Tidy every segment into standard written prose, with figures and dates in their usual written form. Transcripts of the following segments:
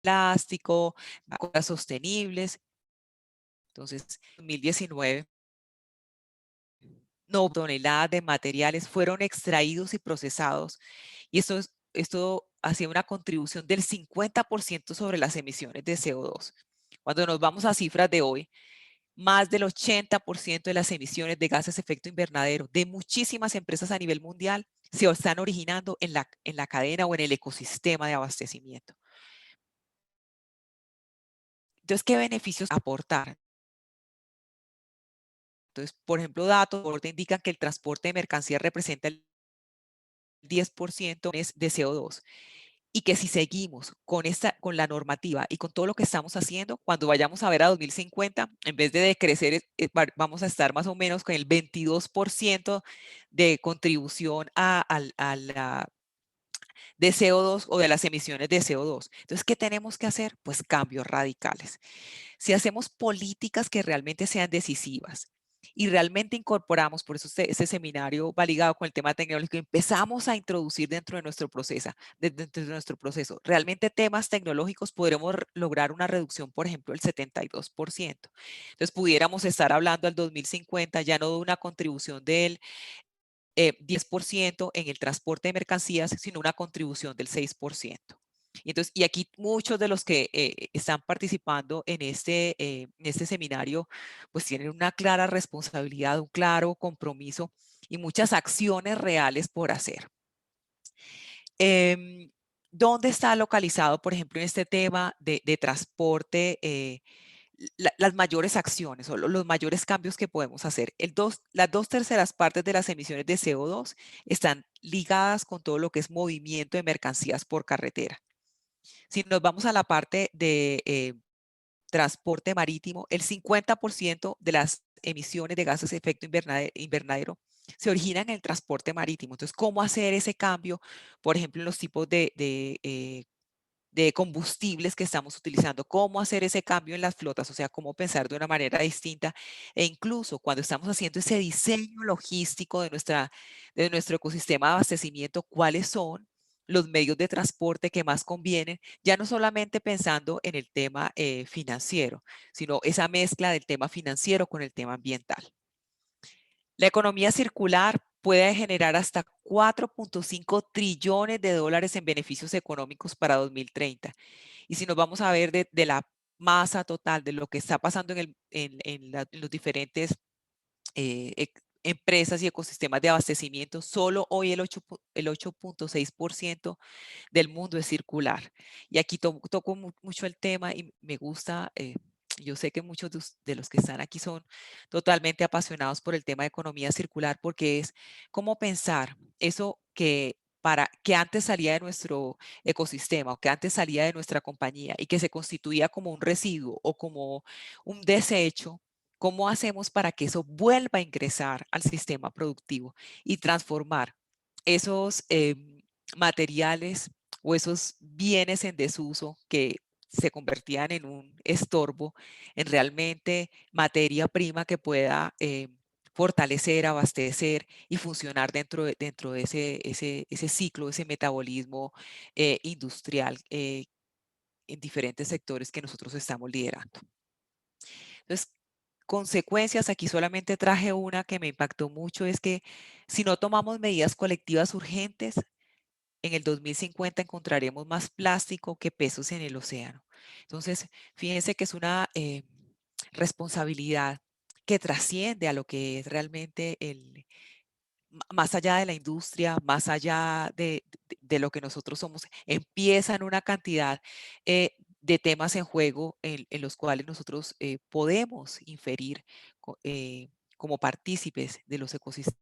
plástico, cosas sostenibles. Entonces, en 2019, no toneladas de materiales fueron extraídos y procesados. Y esto hacía una contribución del 50% sobre las emisiones de CO2. Cuando nos vamos a cifras de hoy, más del 80% de las emisiones de gases de efecto invernadero de muchísimas empresas a nivel mundial se están originando en la cadena o en el ecosistema de abastecimiento. Entonces, ¿qué beneficios aportar? Entonces, por ejemplo, datos indican que el transporte de mercancías representa el 10% de CO2 y que si seguimos con la normativa y con todo lo que estamos haciendo, cuando vayamos a ver a 2050, en vez de decrecer, vamos a estar más o menos con el 22% de contribución a la de CO2 o de las emisiones de CO2. Entonces, ¿qué tenemos que hacer? Pues cambios radicales. Si hacemos políticas que realmente sean decisivas y realmente incorporamos, por eso este seminario va ligado con el tema tecnológico, empezamos a introducir dentro de nuestro proceso, realmente temas tecnológicos, podremos lograr una reducción, por ejemplo, del 72%. Entonces, pudiéramos estar hablando al 2050 ya no de una contribución del 10% en el transporte de mercancías, sino una contribución del 6%. Y aquí muchos de los que están participando en este seminario, pues tienen una clara responsabilidad, un claro compromiso y muchas acciones reales por hacer. ¿Dónde está localizado, por ejemplo, en este tema de transporte, las mayores acciones o los mayores cambios que podemos hacer? Las 2/3 de las emisiones de CO2 están ligadas con todo lo que es movimiento de mercancías por carretera. Si nos vamos a la parte de transporte marítimo, el 50% de las emisiones de gases de efecto invernadero se originan en el transporte marítimo. Entonces, ¿cómo hacer ese cambio? Por ejemplo, en los tipos de combustibles que estamos utilizando, cómo hacer ese cambio en las flotas, o sea, cómo pensar de una manera distinta. E incluso cuando estamos haciendo ese diseño logístico de nuestro ecosistema de abastecimiento, cuáles son los medios de transporte que más convienen, ya no solamente pensando en el tema financiero, sino esa mezcla del tema financiero con el tema ambiental. La economía circular puede generar hasta 4.5 trillones de dólares en beneficios económicos para 2030. Y si nos vamos a ver de la masa total de lo que está pasando en los diferentes empresas y ecosistemas de abastecimiento, solo hoy el 8.6% del mundo es circular. Y aquí toco mucho el tema y me gusta, yo sé que muchos de los que están aquí son totalmente apasionados por el tema de economía circular, porque es cómo pensar eso que antes salía de nuestro ecosistema o que antes salía de nuestra compañía y que se constituía como un residuo o como un desecho. ¿Cómo hacemos para que eso vuelva a ingresar al sistema productivo y transformar esos materiales o esos bienes en desuso que se convertían en un estorbo, en realmente materia prima que pueda fortalecer, abastecer y funcionar dentro de ese ciclo, ese metabolismo industrial en diferentes sectores que nosotros estamos liderando? Entonces, consecuencias, aquí solamente traje una que me impactó mucho, es que si no tomamos medidas colectivas urgentes, en el 2050 encontraremos más plástico que peces en el océano. Entonces, fíjense que es una responsabilidad que trasciende a lo que es realmente más allá de la industria, más allá de lo que nosotros somos, empiezan una cantidad de temas en juego en los cuales nosotros podemos inferir como partícipes de los ecosistemas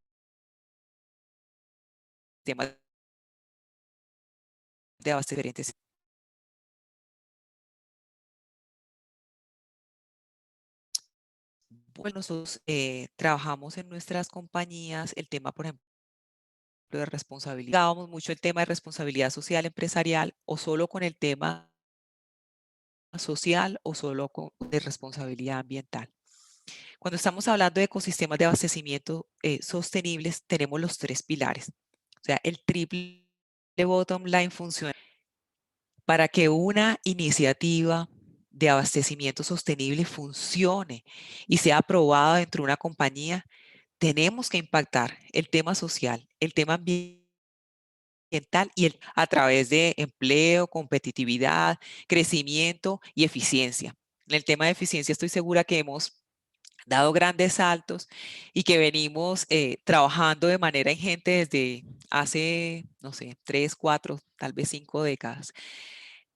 de abastecimiento. Bueno, nosotros trabajamos en nuestras compañías el tema, por ejemplo, de responsabilidad. Dábamos mucho el tema de responsabilidad social empresarial o solo con el tema social o solo de responsabilidad ambiental. Cuando estamos hablando de ecosistemas de abastecimiento sostenibles, tenemos los tres pilares. O sea, el triple bottom line funciona. Para que una iniciativa de abastecimiento sostenible funcione y sea aprobada dentro de una compañía, tenemos que impactar el tema social, el tema ambiental a través de empleo, competitividad, crecimiento y eficiencia. En el tema de eficiencia estoy segura que hemos dado grandes saltos y que venimos trabajando de manera ingente desde hace, no sé, 3, 4, tal vez 5 décadas.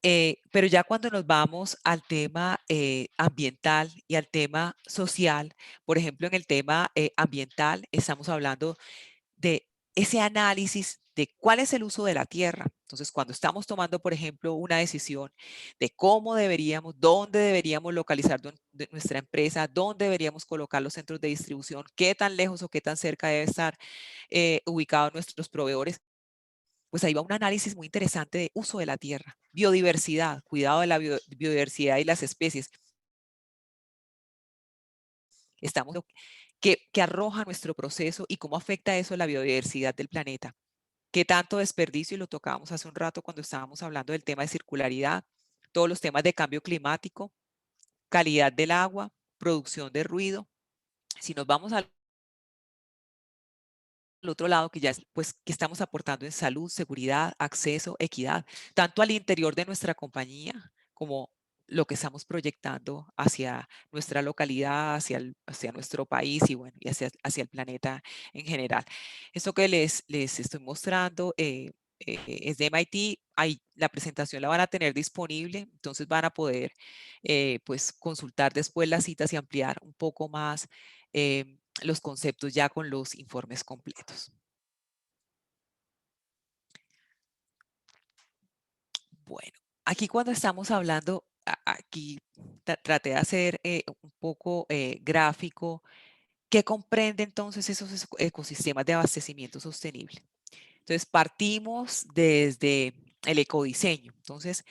Pero ya cuando nos vamos al tema ambiental y al tema social, por ejemplo, en el tema ambiental estamos hablando de ese análisis de cuál es el uso de la tierra. Entonces, cuando estamos tomando, por ejemplo, una decisión de cómo deberíamos, dónde deberíamos localizar nuestra empresa, dónde deberíamos colocar los centros de distribución, qué tan lejos o qué tan cerca debe estar ubicados nuestros proveedores, pues ahí va un análisis muy interesante de uso de la tierra, biodiversidad, cuidado de la biodiversidad y las especies. Estamos que arroja nuestro proceso y cómo afecta eso a la biodiversidad del planeta. Qué tanto desperdicio, y lo tocábamos hace un rato cuando estábamos hablando del tema de circularidad, todos los temas de cambio climático, calidad del agua, producción de ruido. Si nos vamos al otro lado, que ya es, pues, que estamos aportando en salud, seguridad, acceso, equidad, tanto al interior de nuestra compañía como lo que estamos proyectando hacia nuestra localidad, hacia nuestro país y bueno, y hacia el planeta en general. Esto que les estoy mostrando es de MIT. Ahí, la presentación la van a tener disponible, entonces van a poder pues consultar después las citas y ampliar un poco más los conceptos ya con los informes completos. Bueno, aquí cuando estamos hablando, aquí traté de hacer un poco gráfico, ¿qué comprende entonces esos ecosistemas de abastecimiento sostenible? Entonces partimos desde el ecodiseño. Entonces,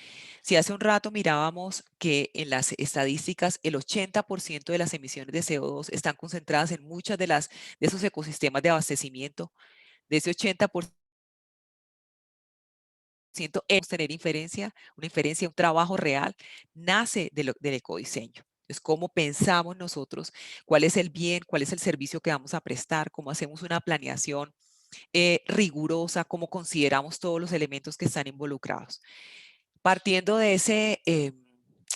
si hace un rato mirábamos que en las estadísticas el 80% de las emisiones de CO2 están concentradas en muchas de esos ecosistemas de abastecimiento, de ese 80%, es tener una inferencia, un trabajo real, nace del ecodiseño. Es cómo pensamos nosotros, cuál es el bien, cuál es el servicio que vamos a prestar, cómo hacemos una planeación rigurosa, cómo consideramos todos los elementos que están involucrados. Partiendo de ese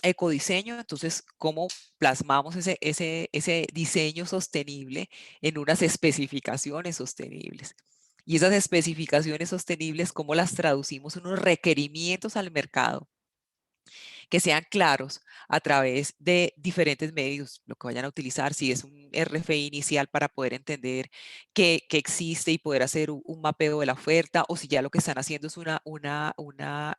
ecodiseño, entonces, cómo plasmamos ese diseño sostenible en unas especificaciones sostenibles. Y esas especificaciones sostenibles, cómo las traducimos en unos requerimientos al mercado que sean claros a través de diferentes medios, lo que vayan a utilizar, si es un RFI inicial para poder entender que existe y poder hacer un mapeo de la oferta, o si ya lo que están haciendo es una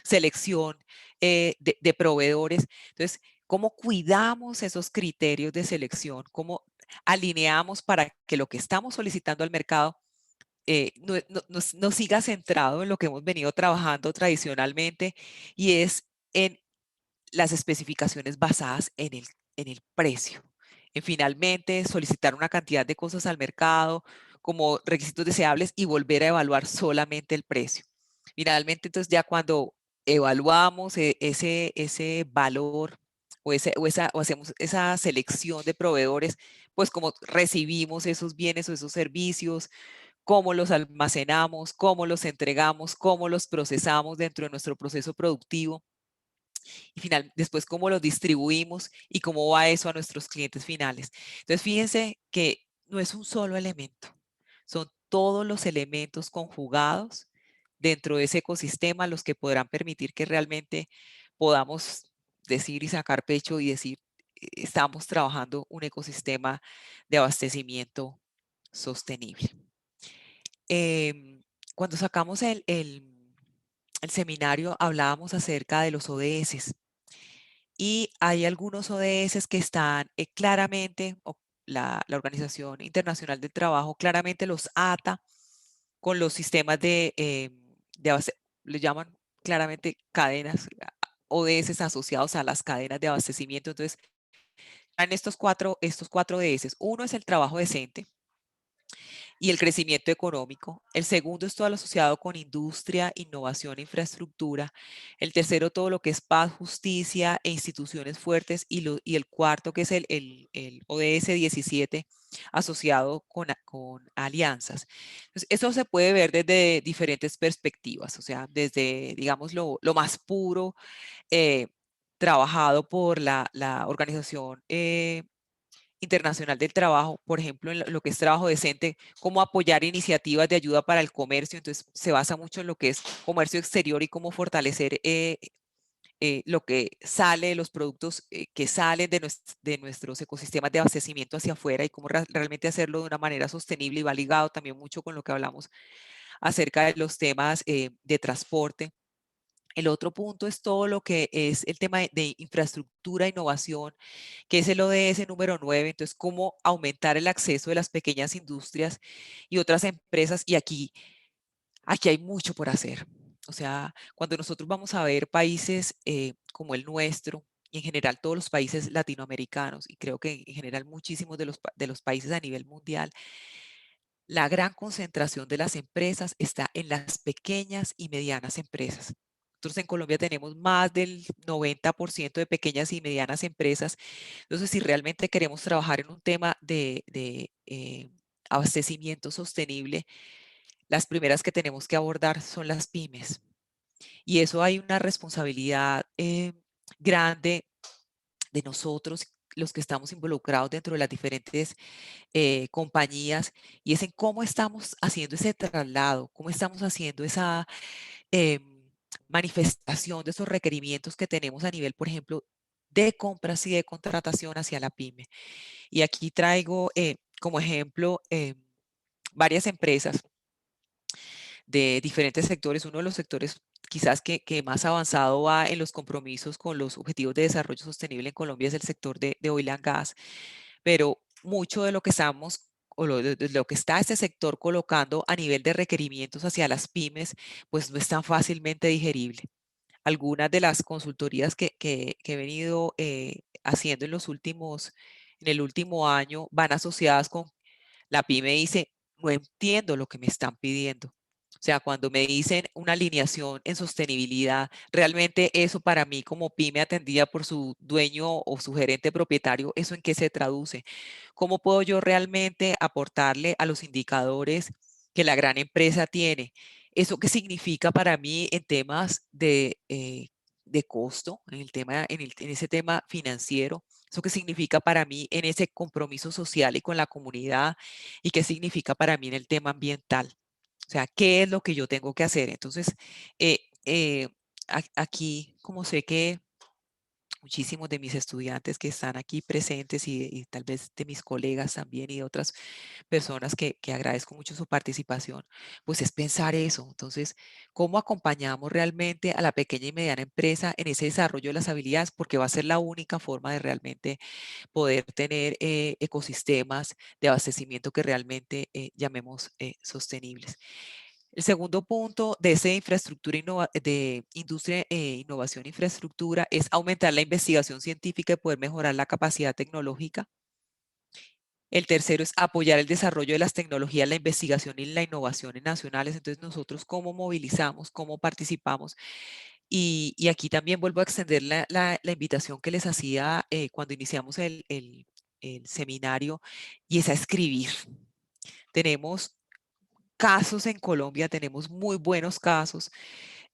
selección de proveedores. Entonces, ¿cómo cuidamos esos criterios de selección? ¿Cómo alineamos para que lo que estamos solicitando al mercado no siga centrado en lo que hemos venido trabajando tradicionalmente, y es en las especificaciones basadas en el precio? En finalmente solicitar una cantidad de cosas al mercado como requisitos deseables y volver a evaluar solamente el precio. Finalmente, entonces ya cuando evaluamos ese valor o hacemos esa selección de proveedores, pues como recibimos esos bienes o esos servicios, cómo los almacenamos, cómo los entregamos, cómo los procesamos dentro de nuestro proceso productivo, y después cómo los distribuimos y cómo va eso a nuestros clientes finales. Entonces, fíjense que no es un solo elemento, son todos los elementos conjugados dentro de ese ecosistema los que podrán permitir que realmente podamos decir y sacar pecho y decir, estamos trabajando un ecosistema de abastecimiento sostenible". Cuando sacamos el seminario hablábamos acerca de los ODS, y hay algunos ODS que están claramente, o la Organización Internacional del Trabajo claramente los ata con los sistemas le llaman claramente cadenas, ODS asociados a las cadenas de abastecimiento. Entonces, en estos cuatro ODS, uno es el trabajo decente, y el crecimiento económico. El segundo es todo lo asociado con industria, innovación e infraestructura. El tercero, todo lo que es paz, justicia e instituciones fuertes. Y el cuarto, que es el ODS 17, asociado con alianzas. Entonces, eso se puede ver desde diferentes perspectivas, o sea, desde, digamos, lo más puro, eh, trabajado por la Organización Internacional del Trabajo, por ejemplo, en lo que es trabajo decente, cómo apoyar iniciativas de ayuda para el comercio. Entonces, se basa mucho en lo que es comercio exterior y cómo fortalecer lo que sale, los productos que salen de nuestros ecosistemas de abastecimiento hacia afuera y cómo realmente hacerlo de una manera sostenible, y va ligado también mucho con lo que hablamos acerca de los temas de transporte. El otro punto es todo lo que es el tema de infraestructura, innovación, que es el ODS número 9. Entonces, cómo aumentar el acceso de las pequeñas industrias y otras empresas. Y aquí hay mucho por hacer. O sea, cuando nosotros vamos a ver países como el nuestro, y en general todos los países latinoamericanos, y creo que en general muchísimos de los países a nivel mundial, la gran concentración de las empresas está en las pequeñas y medianas empresas. Nosotros en Colombia tenemos más del 90% de pequeñas y medianas empresas. Entonces, si realmente queremos trabajar en un tema de abastecimiento sostenible, las primeras que tenemos que abordar son las pymes. Y eso hay una responsabilidad grande de nosotros, los que estamos involucrados dentro de las diferentes compañías, y es en cómo estamos haciendo ese traslado, cómo estamos haciendo esa manifestación de esos requerimientos que tenemos a nivel, por ejemplo, de compras y de contratación hacia la pyme. Y aquí traigo como ejemplo varias empresas de diferentes sectores. Uno de los sectores quizás que más avanzado va en los compromisos con los objetivos de desarrollo sostenible en Colombia es el sector de oil and gas, pero mucho de lo que estamos o de lo que está este sector colocando a nivel de requerimientos hacia las pymes, pues no es tan fácilmente digerible. Algunas de las consultorías que he venido haciendo en el último año van asociadas con la pyme dice, no entiendo lo que me están pidiendo. O sea, cuando me dicen una alineación en sostenibilidad, realmente eso para mí como pyme atendida por su dueño o su gerente propietario, ¿eso en qué se traduce? ¿Cómo puedo yo realmente aportarle a los indicadores que la gran empresa tiene? ¿Eso qué significa para mí en temas de costo, en el tema, en ese tema financiero? ¿Eso qué significa para mí en ese compromiso social y con la comunidad? ¿Y qué significa para mí en el tema ambiental? O sea, ¿qué es lo que yo tengo que hacer? Entonces, eh, eh, aquí, como sé que muchísimos de mis estudiantes que están aquí presentes y tal vez de mis colegas también y de otras personas que agradezco mucho su participación, pues es pensar eso. Entonces, ¿cómo acompañamos realmente a la pequeña y mediana empresa en ese desarrollo de las habilidades? Porque va a ser la única forma de realmente poder tener ecosistemas de abastecimiento que realmente llamemos sostenibles. El segundo punto de esa infraestructura de industria, innovación e infraestructura es aumentar la investigación científica y poder mejorar la capacidad tecnológica. El tercero es apoyar el desarrollo de las tecnologías, la investigación y la innovación en nacionales. Entonces, nosotros cómo movilizamos, cómo participamos. Y aquí también vuelvo a extender la invitación que les hacía cuando iniciamos el seminario, y es a escribir. Tenemos casos en Colombia, tenemos muy buenos casos.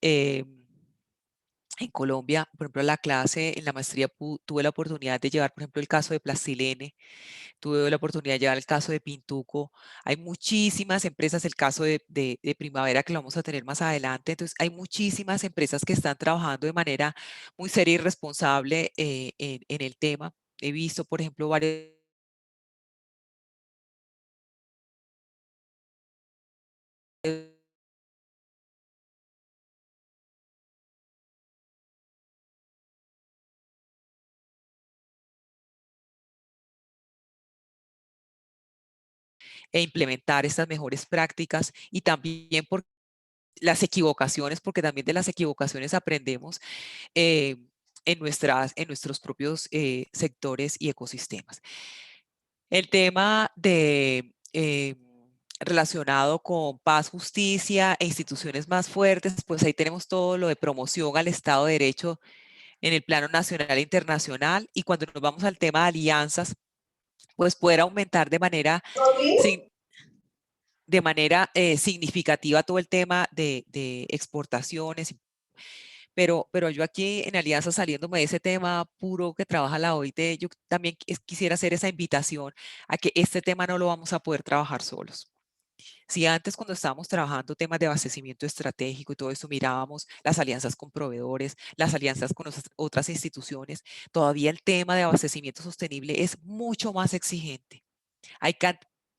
eh, en Colombia, por ejemplo, la clase en la maestría tuve la oportunidad de llevar, por ejemplo, el caso de Plastilene, tuve la oportunidad de llevar el caso de Pintuco. Hay muchísimas empresas, el caso de Primavera que lo vamos a tener más adelante. Entonces, hay muchísimas empresas que están trabajando de manera muy seria y responsable en el tema. He visto, por ejemplo, varios implementar estas mejores prácticas, y también por las equivocaciones, porque también de las equivocaciones aprendemos eh, en nuestros propios sectores y ecosistemas. El tema de relacionado con paz, justicia e instituciones más fuertes, pues ahí tenemos todo lo de promoción al Estado de Derecho en el plano nacional e internacional. Y cuando nos vamos al tema de alianzas, pues poder aumentar sig- de manera significativa todo el tema de exportaciones. Pero yo aquí en Alianza, saliéndome de ese tema puro que trabaja la OIT, yo también quisiera hacer esa invitación a que este tema no lo vamos a poder trabajar solos. Si antes, cuando estábamos trabajando temas de abastecimiento estratégico y todo eso, mirábamos las alianzas con proveedores, las alianzas con otras instituciones, todavía el tema de abastecimiento sostenible es mucho más exigente. Hay,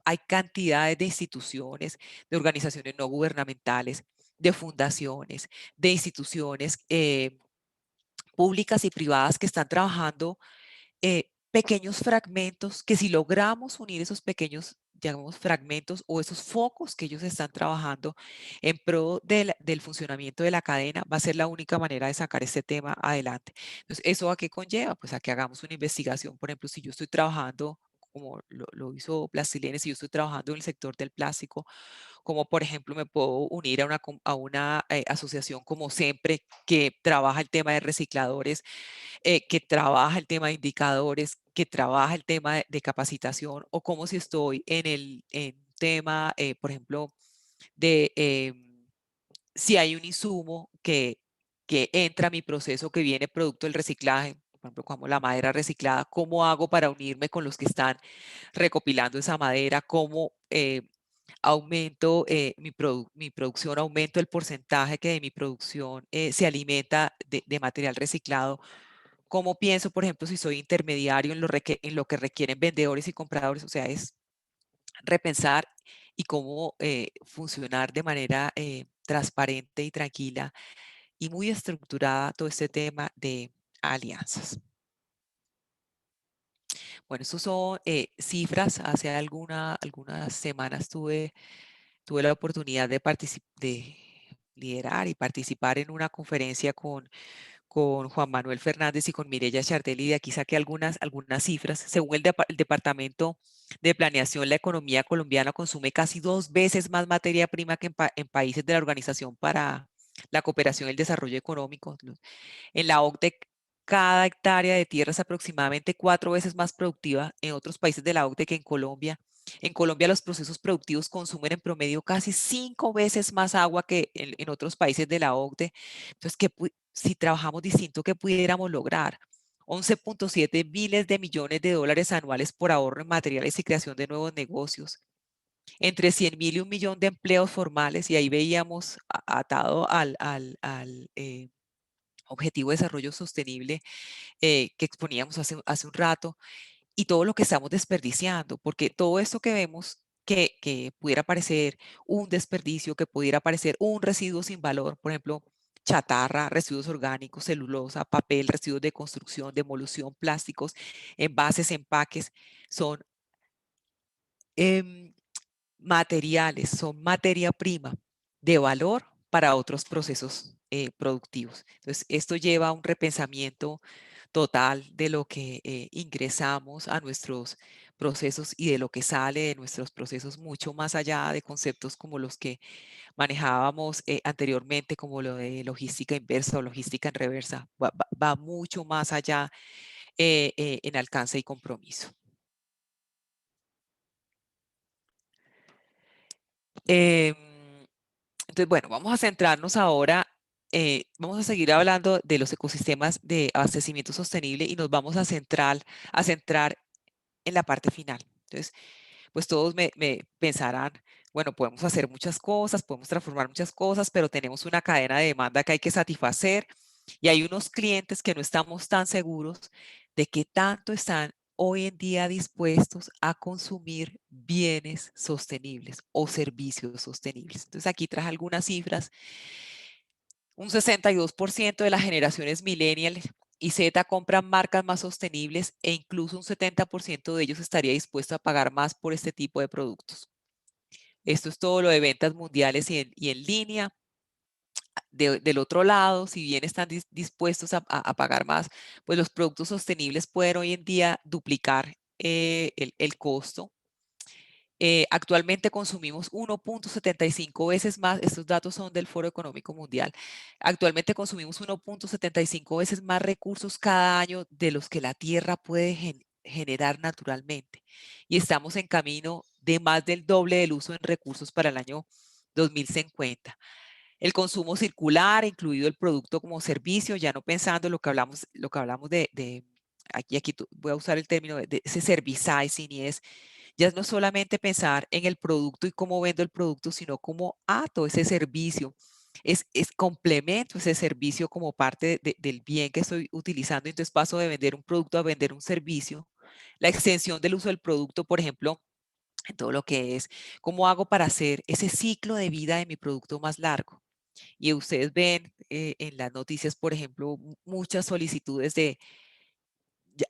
hay cantidades de instituciones, de organizaciones no gubernamentales, de fundaciones, de instituciones públicas y privadas que están trabajando pequeños fragmentos, que si logramos unir esos pequeños, digamos, fragmentos o esos focos que ellos están trabajando en pro del funcionamiento de la cadena, va a ser la única manera de sacar este tema adelante. Entonces, ¿eso a qué conlleva? Pues a que hagamos una investigación. Por ejemplo, si yo estoy trabajando, como lo hizo Plastilenes, si yo estoy trabajando en el sector del plástico, como por ejemplo me puedo unir a una asociación como Siempre, que trabaja el tema de recicladores, que trabaja el tema de indicadores, que trabaja el tema de capacitación, o como si estoy en el tema, por ejemplo, de si hay un insumo que entra a mi proceso, que viene producto del reciclaje, por ejemplo, como la madera reciclada, ¿cómo hago para unirme con los que están recopilando esa madera? ¿Cómo aumento mi producción, aumento el porcentaje que de mi producción se alimenta de material reciclado? ¿Cómo pienso, por ejemplo, si soy intermediario en lo que requieren vendedores y compradores? O sea, es repensar y cómo funcionar de manera transparente y tranquila y muy estructurada todo este tema de alianzas. Bueno, estos son cifras. Hace algunas semanas tuve la oportunidad de liderar y participar en una conferencia con Juan Manuel Fernández y con Mireya Chardelli. De aquí saqué algunas cifras. Según el Departamento de Planeación, la economía colombiana consume casi 2 veces más materia prima que en países de la Organización para la Cooperación y el Desarrollo Económico. En la OCDE, cada hectárea de tierra es aproximadamente 4 veces más productiva en otros países de la OCDE que en Colombia. En Colombia, los procesos productivos consumen en promedio casi 5 veces más agua que en otros países de la OCDE. Entonces, si trabajamos distinto, ¿qué pudiéramos lograr? 11.7 miles de millones de dólares anuales por ahorro en materiales y creación de nuevos negocios. Entre 100.000 y 1 millón de empleos formales, y ahí veíamos atado al Objetivo de Desarrollo Sostenible que exponíamos hace un rato, y todo lo que estamos desperdiciando, porque todo esto que vemos que pudiera parecer un desperdicio, que pudiera parecer un residuo sin valor, por ejemplo, chatarra, residuos orgánicos, celulosa, papel, residuos de construcción, demolición, plásticos, envases, empaques, son em, materiales, son materia prima de valor para otros procesos productivos. Entonces, esto lleva a un repensamiento total de lo que ingresamos a nuestros procesos y de lo que sale de nuestros procesos, mucho más allá de conceptos como los que manejábamos anteriormente, como lo de logística inversa o logística en reversa. Va mucho más allá en alcance y compromiso. Em, Entonces, bueno, vamos a centrarnos ahora, vamos a seguir hablando de los ecosistemas de abastecimiento sostenible y nos vamos a centrar en la parte final. Entonces, pues todos me pensarán, bueno, podemos hacer muchas cosas, podemos transformar muchas cosas, pero tenemos una cadena de demanda que hay que satisfacer y hay unos clientes que no estamos tan seguros de qué tanto están hoy en día dispuestos a consumir bienes sostenibles o servicios sostenibles. Entonces aquí traje algunas cifras. Un 62% de las generaciones millennials y Z compran marcas más sostenibles e incluso un 70% de ellos estaría dispuesto a pagar más por este tipo de productos. Esto es todo lo de ventas mundiales y en línea. Del otro lado, si bien están dispuestos a pagar más, pues los productos sostenibles pueden hoy en día duplicar el costo. Actualmente consumimos 1.75 veces más, estos datos son del Foro Económico Mundial, actualmente consumimos 1.75 veces más recursos cada año de los que la Tierra puede generar naturalmente. Y estamos en camino de más del doble del uso en recursos para el año 2050. El consumo circular, incluido el producto como servicio, ya no pensando lo que hablamos aquí voy a usar el término de ese servicing, y es ya no solamente pensar en el producto y cómo vendo el producto, sino cómo ato ese servicio. Es complemento ese servicio como parte del bien que estoy utilizando. Entonces paso de vender un producto a vender un servicio. La extensión del uso del producto, por ejemplo, en todo lo que es, ¿cómo hago para hacer ese ciclo de vida de mi producto más largo? Y ustedes ven en las noticias, por ejemplo, muchas solicitudes de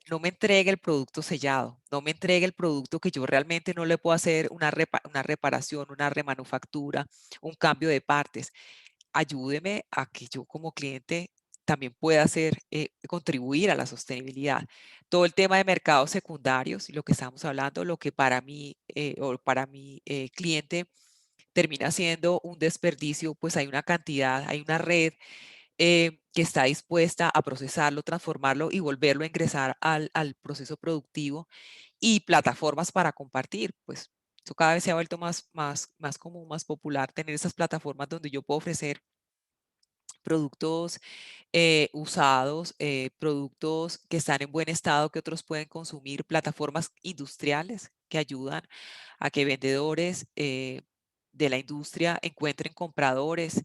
no me entregue el producto sellado, no me entregue el producto que yo realmente no le puedo hacer una reparación, una remanufactura, un cambio de partes. Ayúdeme a que yo como cliente también pueda contribuir a la sostenibilidad. Todo el tema de mercados secundarios y lo que estamos hablando, lo que para mí o para mi cliente termina siendo un desperdicio, pues hay una cantidad, hay una red que está dispuesta a procesarlo, transformarlo y volverlo a ingresar al proceso productivo, y plataformas para compartir. Pues eso cada vez se ha vuelto más común, más popular, tener esas plataformas donde yo puedo ofrecer productos usados, productos que están en buen estado que otros pueden consumir, plataformas industriales que ayudan a que vendedores de la industria encuentren compradores,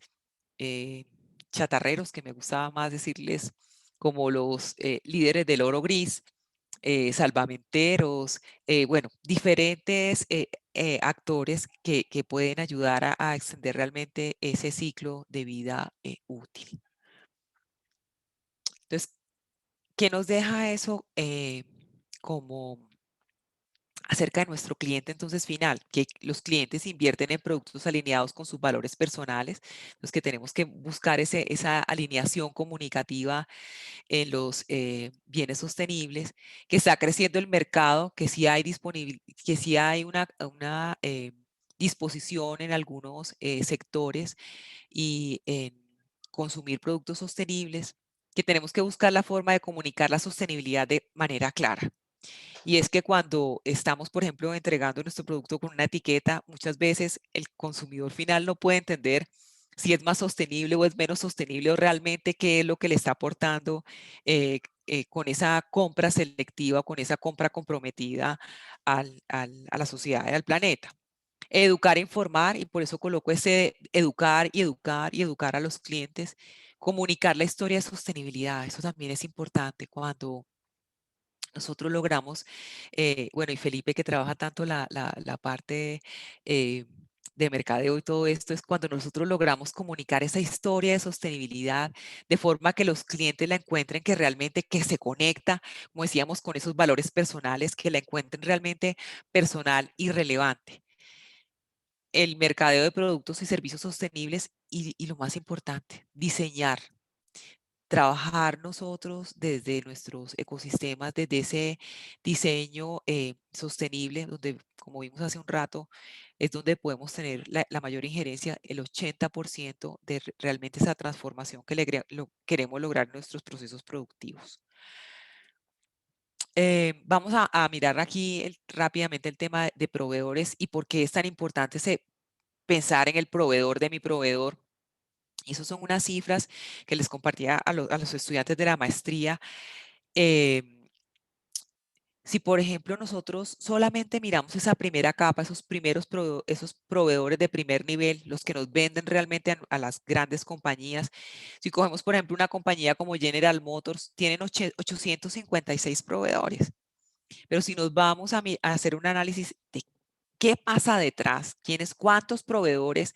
eh, chatarreros, que me gustaba más decirles como los líderes del oro gris, salvamenteros, bueno, diferentes actores que pueden ayudar a extender realmente ese ciclo de vida útil. Entonces, ¿qué nos deja eso como acerca de nuestro cliente entonces final? Que los clientes invierten en productos alineados con sus valores personales, los que tenemos que buscar esa alineación comunicativa en los bienes sostenibles, que está creciendo el mercado, que sí hay que sí hay una disposición en algunos sectores y en consumir productos sostenibles, que tenemos que buscar la forma de comunicar la sostenibilidad de manera clara. Y es que cuando estamos, por ejemplo, entregando nuestro producto con una etiqueta, muchas veces el consumidor final no puede entender si es más sostenible o es menos sostenible, o realmente qué es lo que le está aportando con esa compra selectiva, con esa compra comprometida a la sociedad y al planeta. Educar e informar, y por eso coloco ese educar y educar y educar a los clientes, comunicar la historia de sostenibilidad. Eso también es importante cuando nosotros logramos, bueno, y Felipe que trabaja tanto la parte eh, de mercadeo y todo esto, es cuando nosotros logramos comunicar esa historia de sostenibilidad de forma que los clientes la encuentren, que realmente que se conecta, como decíamos, con esos valores personales, que la encuentren realmente personal y relevante. El mercadeo de productos y servicios sostenibles y lo más importante, diseñar, trabajar nosotros desde nuestros ecosistemas, desde ese diseño sostenible, donde, como vimos hace un rato, es donde podemos tener la mayor injerencia, el 80% de realmente esa transformación que queremos lograr en nuestros procesos productivos. Vamos a mirar aquí rápidamente el tema de proveedores y por qué es tan importante pensar en el proveedor de mi proveedor. Y esas son unas cifras que les compartía a los estudiantes de la maestría. Em, si, por ejemplo, nosotros solamente miramos esa primera capa, esos proveedores de primer nivel, los que nos venden realmente a las grandes compañías. Si cogemos, por ejemplo, una compañía como General Motors, tienen 856 proveedores. Pero si nos vamos a hacer un análisis de qué pasa detrás, cuántos proveedores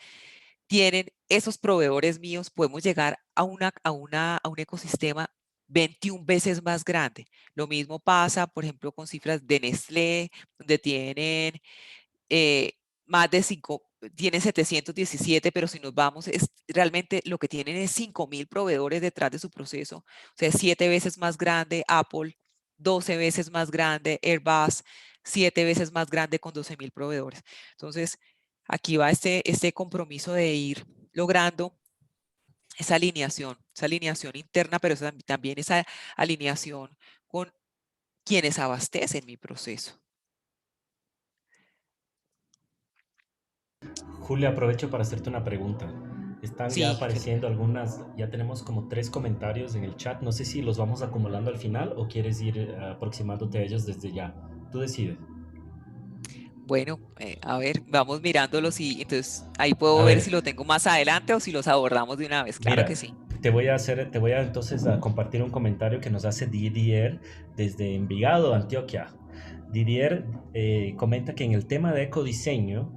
tienen esos proveedores míos, podemos llegar a un ecosistema 21 veces más grande. Lo mismo pasa, por ejemplo, con cifras de Nestlé, donde tienen eh, más de 5, tienen 717, pero si nos vamos, realmente lo que tienen es 5.000 proveedores detrás de su proceso. O sea, 7 veces más grande Apple, 12 veces más grande Airbus, 7 veces más grande con 12.000 proveedores. Entonces, aquí va este compromiso de ir logrando esa alineación interna, pero también esa alineación con quienes abastecen mi proceso. Julia, aprovecho para hacerte una pregunta. Están ya Sí, apareciendo algunas, ya tenemos como tres comentarios en el chat. No sé si los vamos acumulando al final o quieres ir aproximándote a ellos desde ya. Tú decides. bueno, a ver, vamos mirándolos y entonces ahí A puedo ver ver, si lo tengo más adelante o si los abordamos de una vez. Claro que mira, sí. te voy a entonces a compartir un comentario que nos hace Didier desde Envigado, Antioquia. Didier comenta que en el tema de ecodiseño,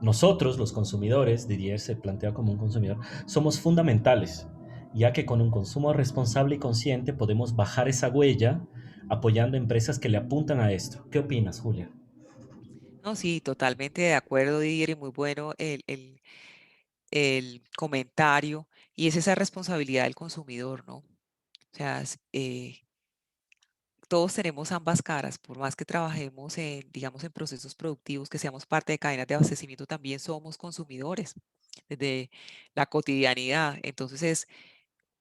nosotros los consumidores, Didier se plantea como un consumidor, somos fundamentales, ya que con un consumo responsable y consciente podemos bajar esa huella apoyando empresas que le apuntan a esto. ¿Qué opinas, Julia? No, sí, totalmente de acuerdo, Didier, y muy bueno el comentario. Y es esa responsabilidad del consumidor, ¿no? O sea, todos tenemos ambas caras, por más que trabajemos en, digamos, en procesos productivos, que seamos parte de cadenas de abastecimiento, también somos consumidores desde la cotidianidad. Entonces es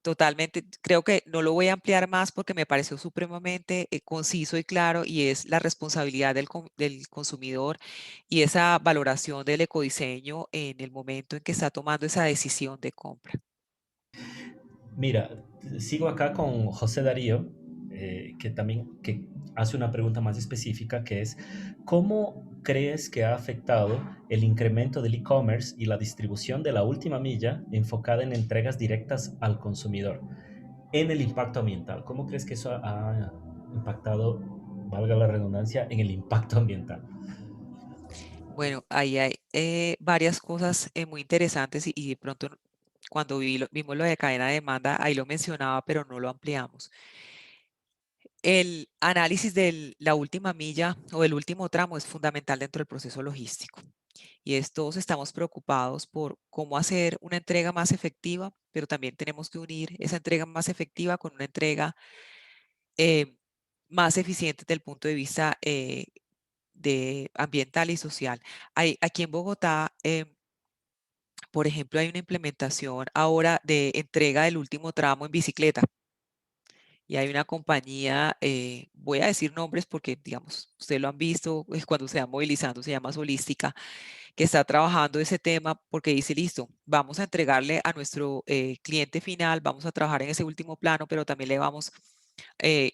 totalmente, creo que no lo voy a ampliar más porque me pareció supremamente conciso y claro y es la responsabilidad del consumidor y esa valoración del ecodiseño en el momento en que está tomando esa decisión de compra. Mira, sigo acá con José Darío, que también que hace una pregunta más específica, que es, ¿cómo crees que ha afectado el incremento del e-commerce y la distribución de la última milla enfocada en entregas directas al consumidor en el impacto ambiental? ¿Cómo crees que eso ha impactado, valga la redundancia, en el impacto ambiental? Bueno, ahí hay varias cosas muy interesantes y de pronto cuando vimos lo de cadena de demanda, ahí lo mencionaba, pero no lo ampliamos. El análisis de la última milla o el último tramo es fundamental dentro del proceso logístico. Y es, todos estamos preocupados por cómo hacer una entrega más efectiva, pero también tenemos que unir esa entrega más efectiva con una entrega eh, más eficiente desde el punto de vista de ambiental y social. Aquí en Bogotá, por ejemplo, hay una implementación ahora de entrega del último tramo en bicicleta. Y hay una compañía, voy a decir nombres porque, digamos, ustedes lo han visto cuando se va movilizando, se llama Solística, que está trabajando ese tema porque dice, listo, vamos a entregarle a nuestro cliente final, vamos a trabajar en ese último plano, pero también le vamos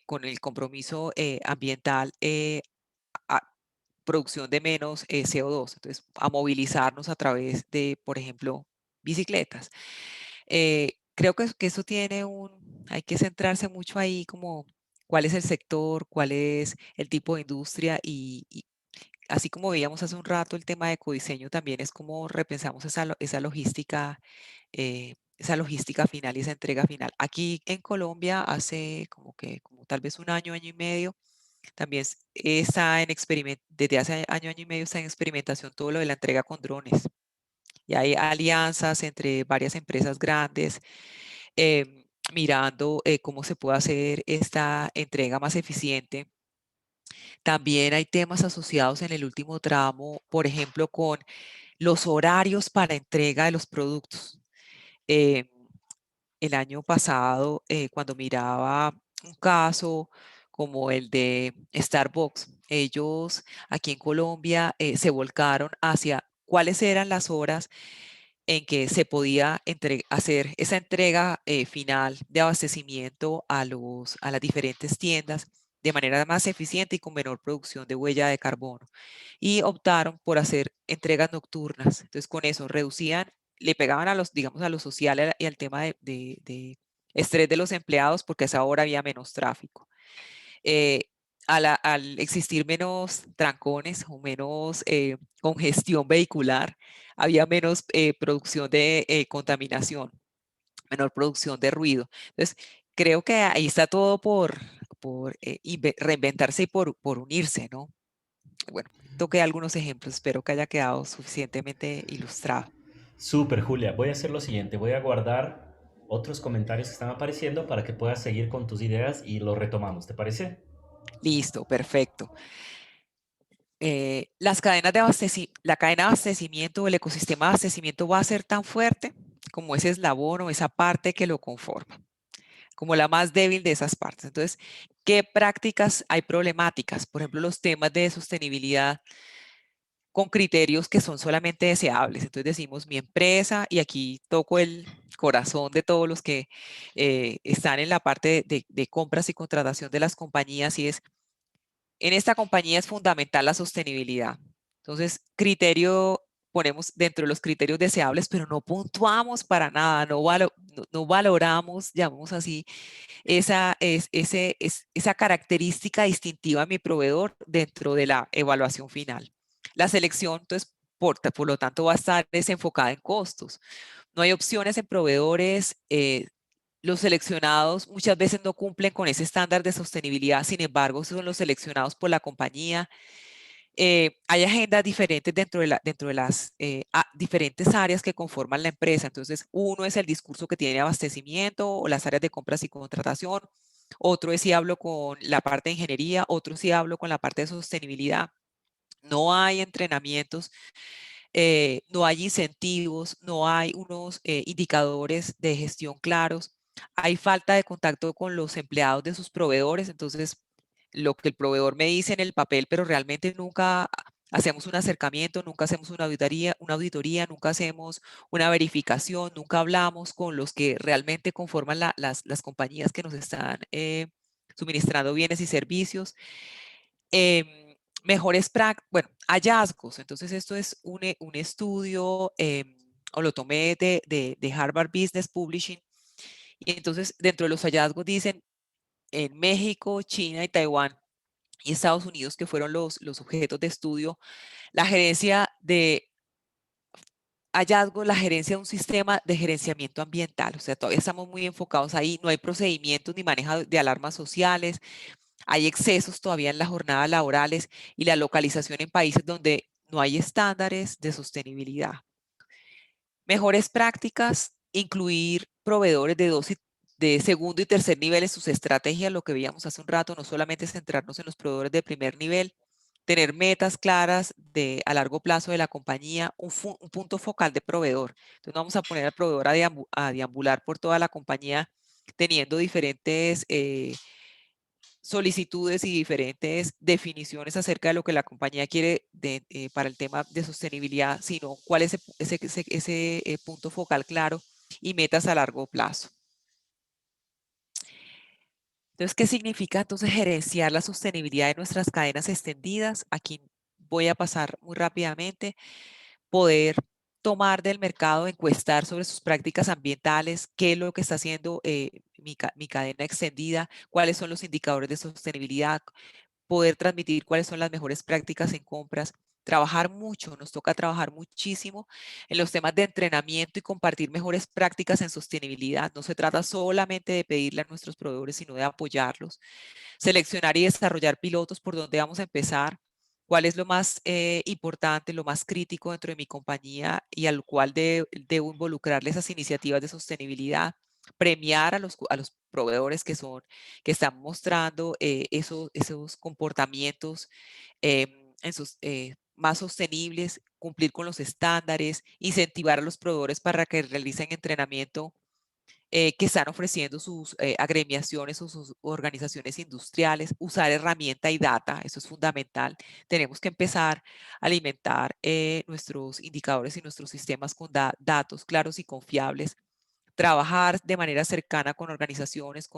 con el compromiso ambiental a producción de menos CO2, entonces a movilizarnos a través de, por ejemplo, bicicletas. Creo que eso tiene hay que centrarse mucho ahí como cuál es el sector, cuál es el tipo de industria y así como veíamos hace un rato el tema de ecodiseño, también es como repensamos esa logística final y esa entrega final. Aquí en Colombia hace como tal vez un año, año y medio, también está desde hace año, año y medio está en experimentación todo lo de la entrega con drones. Y hay alianzas entre varias empresas grandes mirando cómo se puede hacer esta entrega más eficiente. También hay temas asociados en el último tramo, por ejemplo, con los horarios para entrega de los productos. Eh, el año pasado, cuando miraba un caso como el de Starbucks, ellos aquí en Colombia se volcaron hacia cuáles eran las horas en que se podía hacer esa entrega final de abastecimiento a las diferentes tiendas de manera más eficiente y con menor producción de huella de carbono. Y optaron por hacer entregas nocturnas. Entonces, con eso reducían, le pegaban a los, digamos, a lo social y al tema de estrés de los empleados porque a esa hora había menos tráfico. eh, al existir menos trancones o menos congestión vehicular, había menos producción de contaminación, menor producción de ruido. Entonces, creo que ahí está todo por reinventarse y por unirse, ¿no? Bueno, toqué algunos ejemplos, espero que haya quedado suficientemente ilustrado. Súper, Julia. Voy a hacer lo siguiente. Voy a guardar otros comentarios que están apareciendo para que puedas seguir con tus ideas y lo retomamos. ¿Te parece? Listo, perfecto. La cadena de abastecimiento o el ecosistema de abastecimiento va a ser tan fuerte como ese eslabón o esa parte que lo conforma, como la más débil de esas partes. Entonces, ¿qué prácticas hay problemáticas? Por ejemplo, los temas de sostenibilidad con criterios que son solamente deseables. Entonces decimos mi empresa y aquí toco el corazón de todos los que están en la parte de compras y contratación de las compañías y es, en esta compañía es fundamental la sostenibilidad. Entonces, ponemos dentro de los criterios deseables, pero no puntuamos para nada, no valoramos, llamamos así, esa característica distintiva a mi proveedor dentro de la evaluación final. La selección, entonces, por lo tanto, va a estar desenfocada en costos. No hay opciones en proveedores. Los seleccionados muchas veces no cumplen con ese estándar de sostenibilidad, sin embargo, son los seleccionados por la compañía. Hay agendas diferentes dentro de las diferentes áreas que conforman la empresa. Entonces, uno es el discurso que tiene abastecimiento o las áreas de compras y contratación. Otro es si hablo con la parte de ingeniería, otro si hablo con la parte de sostenibilidad. No hay entrenamientos, no hay incentivos, no hay unos indicadores de gestión claros. Hay falta de contacto con los empleados de sus proveedores. Entonces, lo que el proveedor me dice en el papel, pero realmente nunca hacemos un acercamiento, nunca hacemos una auditoría, nunca hacemos una verificación, nunca hablamos con los que realmente conforman las compañías que nos están suministrando bienes y servicios. Bueno, hallazgos. Entonces, esto es un estudio, o lo tomé de Harvard Business Publishing. Y entonces, dentro de los hallazgos dicen, en México, China y Taiwán y Estados Unidos, que fueron los objetos de estudio, la gerencia de la gerencia de un sistema de gerenciamiento ambiental. O sea, todavía estamos muy enfocados ahí, no hay procedimientos ni manejo de alarmas sociales, hay excesos todavía en las jornadas laborales y la localización en países donde no hay estándares de sostenibilidad. Mejores prácticas, incluir proveedores de segundo y tercer nivel en sus estrategias, lo que veíamos hace un rato, no solamente centrarnos en los proveedores de primer nivel, tener metas claras a largo plazo de la compañía, un punto focal de proveedor. Entonces no vamos a poner al proveedor a deambular por toda la compañía teniendo diferentes solicitudes y diferentes definiciones acerca de lo que la compañía quiere para el tema de sostenibilidad, sino cuál es ese punto focal claro y metas a largo plazo. Entonces, ¿qué significa entonces gerenciar la sostenibilidad de nuestras cadenas extendidas? Aquí voy a pasar muy rápidamente. Poder tomar del mercado, encuestar sobre sus prácticas ambientales, qué es lo que está haciendo mi cadena extendida, cuáles son los indicadores de sostenibilidad, poder transmitir cuáles son las mejores prácticas en compras, trabajar mucho, nos toca trabajar muchísimo en los temas de entrenamiento y compartir mejores prácticas en sostenibilidad. No se trata solamente de pedirle a nuestros proveedores, sino de apoyarlos. Seleccionar y desarrollar pilotos por donde vamos a empezar, cuál es lo más importante, lo más crítico dentro de mi compañía y al cual debo involucrarle esas iniciativas de sostenibilidad, premiar a los proveedores que están mostrando esos comportamientos más sostenibles, cumplir con los estándares, incentivar a los proveedores para que realicen entrenamiento que están ofreciendo sus agremiaciones o sus organizaciones industriales, usar herramienta y data, eso es fundamental. Tenemos que empezar a alimentar nuestros indicadores y nuestros sistemas con datos claros y confiables, trabajar de manera cercana con organizaciones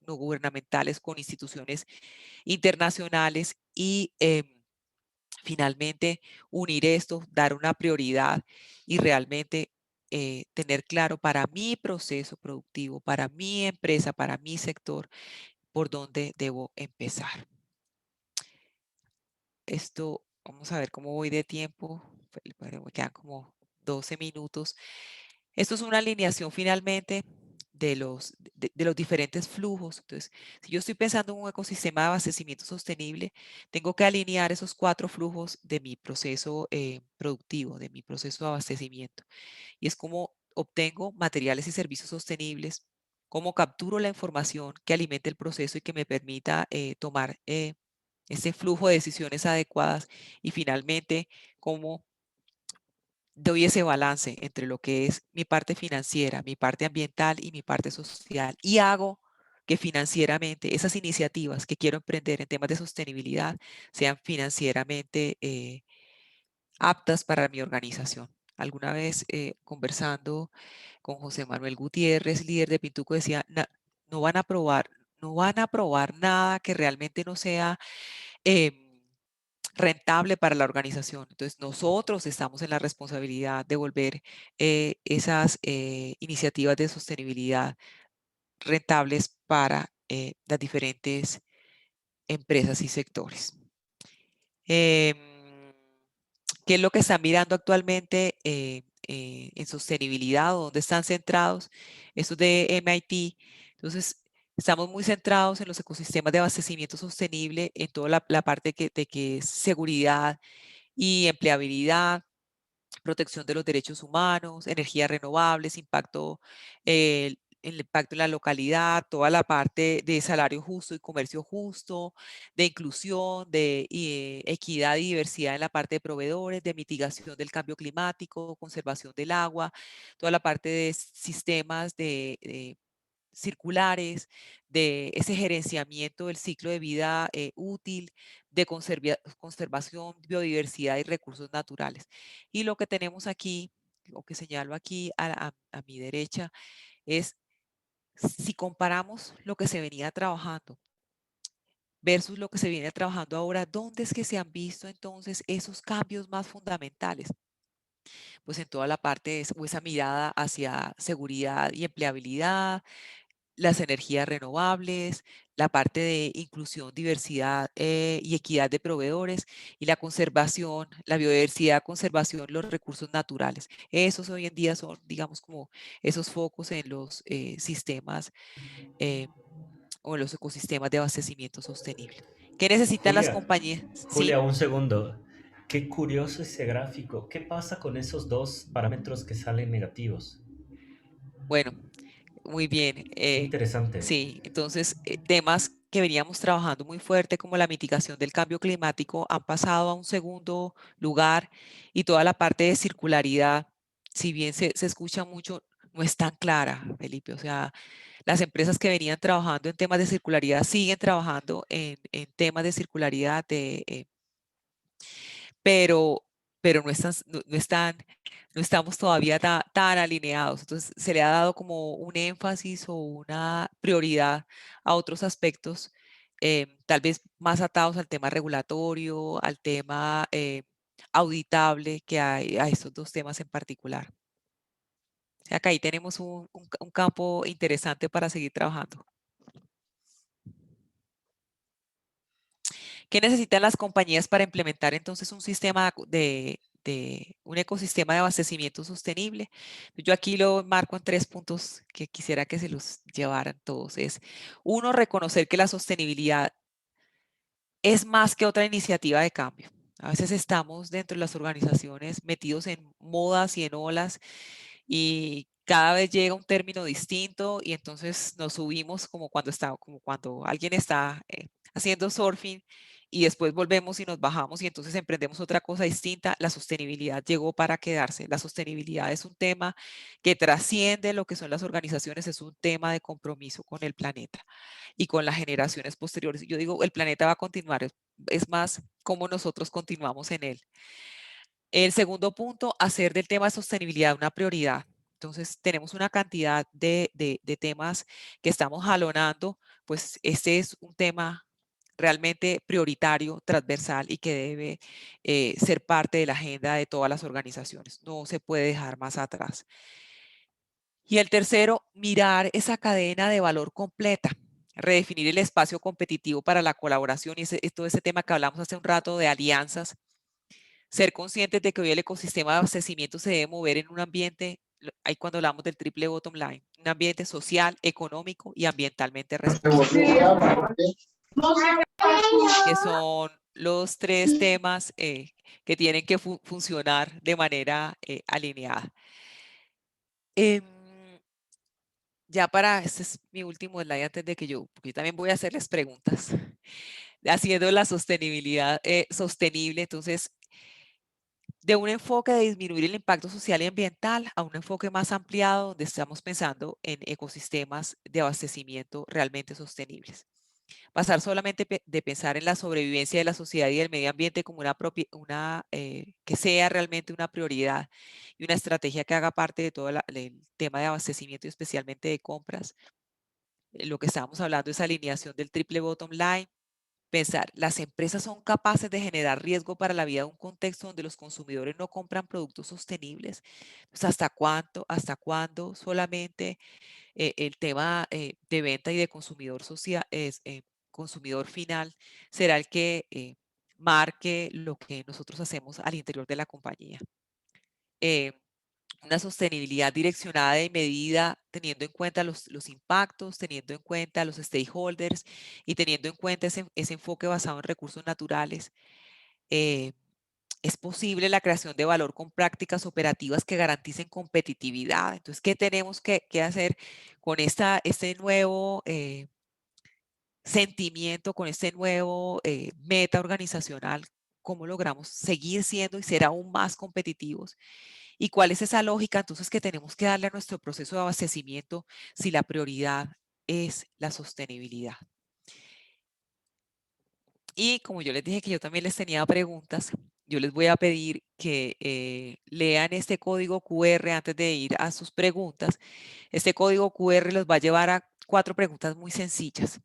no gubernamentales, con instituciones internacionales y finalmente unir esto, dar una prioridad y realmente tener claro para mi proceso productivo, para mi empresa, para mi sector, por dónde debo empezar. Esto, vamos a ver cómo voy de tiempo. Me quedan como 12 minutos. Esto es una alineación finalmente de los diferentes flujos. Entonces, si yo estoy pensando en un ecosistema de abastecimiento sostenible, tengo que alinear esos 4 flujos de mi proceso productivo, de mi proceso de abastecimiento. Y es como obtengo materiales y servicios sostenibles, cómo capturo la información que alimente el proceso y que me permita tomar ese flujo de decisiones adecuadas y finalmente cómo doy ese balance entre lo que es mi parte financiera, mi parte ambiental y mi parte social y hago que financieramente esas iniciativas que quiero emprender en temas de sostenibilidad sean financieramente aptas para mi organización. Alguna vez conversando con José Manuel Gutiérrez, líder de Pintuco, decía, no van a probar, no van a probar nada que realmente no sea rentable para la organización. Entonces, nosotros estamos en la responsabilidad de volver esas iniciativas de sostenibilidad rentables para las diferentes empresas y sectores. Em, ¿Qué es lo que están mirando actualmente en sostenibilidad o dónde están centrados? Eso es de MIT. Entonces, estamos muy centrados en los ecosistemas de abastecimiento sostenible, en toda la parte de que es seguridad y empleabilidad, protección de los derechos humanos, energías renovables, impacto, el impacto en la localidad, toda la parte de salario justo y comercio justo, de inclusión, de equidad y diversidad en la parte de proveedores, de mitigación del cambio climático, conservación del agua, toda la parte de sistemas de circulares, de ese gerenciamiento del ciclo de vida útil, de conservación, biodiversidad y recursos naturales. Y lo que tenemos aquí, lo que señalo aquí a mi derecha, es si comparamos lo que se venía trabajando versus lo que se viene trabajando ahora, ¿dónde es que se han visto entonces esos cambios más fundamentales? Pues en toda la parte de o esa mirada hacia seguridad y empleabilidad, las energías renovables, la parte de inclusión, diversidad y equidad de proveedores y la conservación, la biodiversidad, conservación, los recursos naturales. Esos hoy en día son, digamos, como esos focos en los sistemas eh, o en los ecosistemas de abastecimiento sostenible. ¿Qué necesitan las Julia, compañías? Sí, Julia, un segundo. Qué curioso ese gráfico. ¿Qué pasa con esos dos parámetros que salen negativos? bueno, muy bien. Qué interesante. Sí, entonces temas que veníamos trabajando muy fuerte como la mitigación del cambio climático han pasado a un segundo lugar y toda la parte de circularidad, si bien se escucha mucho, no es tan clara, Felipe. O sea, las empresas que venían trabajando en temas de circularidad siguen trabajando en temas de circularidad, pero, pero no estamos todavía tan alineados. Entonces, se le ha dado como un énfasis o una prioridad a otros aspectos, tal vez más atados al tema regulatorio, al tema auditable que hay a estos dos temas en particular. O sea, que ahí tenemos un campo interesante para seguir trabajando. ¿Qué necesitan las compañías para implementar entonces un sistema de un ecosistema de abastecimiento sostenible? Yo aquí lo marco en 3 puntos que quisiera que se los llevaran todos. Es uno, reconocer que la sostenibilidad es más que otra iniciativa de cambio. A veces estamos dentro de las organizaciones metidos en modas y en olas y cada vez llega un término distinto y entonces nos subimos como cuando alguien está haciendo surfing y después volvemos y nos bajamos y entonces emprendemos otra cosa distinta. La sostenibilidad llegó para quedarse. La sostenibilidad es un tema que trasciende lo que son las organizaciones, es un tema de compromiso con el planeta y con las generaciones posteriores. Yo digo, el planeta va a continuar, es más cómo nosotros continuamos en él. El segundo punto, hacer del tema de sostenibilidad una prioridad. Entonces, tenemos una cantidad de temas que estamos jalonando, pues este es un tema realmente prioritario, transversal y que debe ser parte de la agenda de todas las organizaciones. No se puede dejar más atrás. Y el tercero, mirar esa cadena de valor completa, redefinir el espacio competitivo para la colaboración y todo ese tema que hablamos hace un rato de alianzas, ser conscientes de que hoy el ecosistema de abastecimiento se debe mover en un ambiente, ahí cuando hablamos del triple bottom line, un ambiente social, económico y ambientalmente responsable, que son los tres temas que tienen que funcionar de manera alineada. Em, ya para, este es mi último slide antes de que porque yo también voy a hacerles preguntas, haciendo la sostenibilidad sostenible. Entonces, de un enfoque de disminuir el impacto social y ambiental a un enfoque más ampliado donde estamos pensando en ecosistemas de abastecimiento realmente sostenibles. Pasar solamente de pensar en la sobrevivencia de la sociedad y del medio ambiente como que sea realmente una prioridad y una estrategia que haga parte de todo el tema de abastecimiento y especialmente de compras. Lo que estábamos hablando es alineación del triple bottom line. Pensar, las empresas son capaces de generar riesgo para la vida de un contexto donde los consumidores no compran productos sostenibles. Pues, hasta cuándo solamente el tema de venta y de consumidor final será el que marque lo que nosotros hacemos al interior de la compañía? Eh, una sostenibilidad direccionada y medida, teniendo en cuenta los impactos, teniendo en cuenta los stakeholders y teniendo en cuenta ese enfoque basado en recursos naturales. Eh, es posible la creación de valor con prácticas operativas que garanticen competitividad. Entonces, ¿qué tenemos que hacer con este nuevo sentimiento, con este nuevo meta organizacional? ¿Cómo logramos seguir siendo y ser aún más competitivos? ¿Y cuál es esa lógica entonces que tenemos que darle a nuestro proceso de abastecimiento si la prioridad es la sostenibilidad? Y como yo les dije que yo también les tenía preguntas, yo les voy a pedir que lean este código QR antes de ir a sus preguntas. Este código QR los va a llevar a 4 preguntas muy sencillas,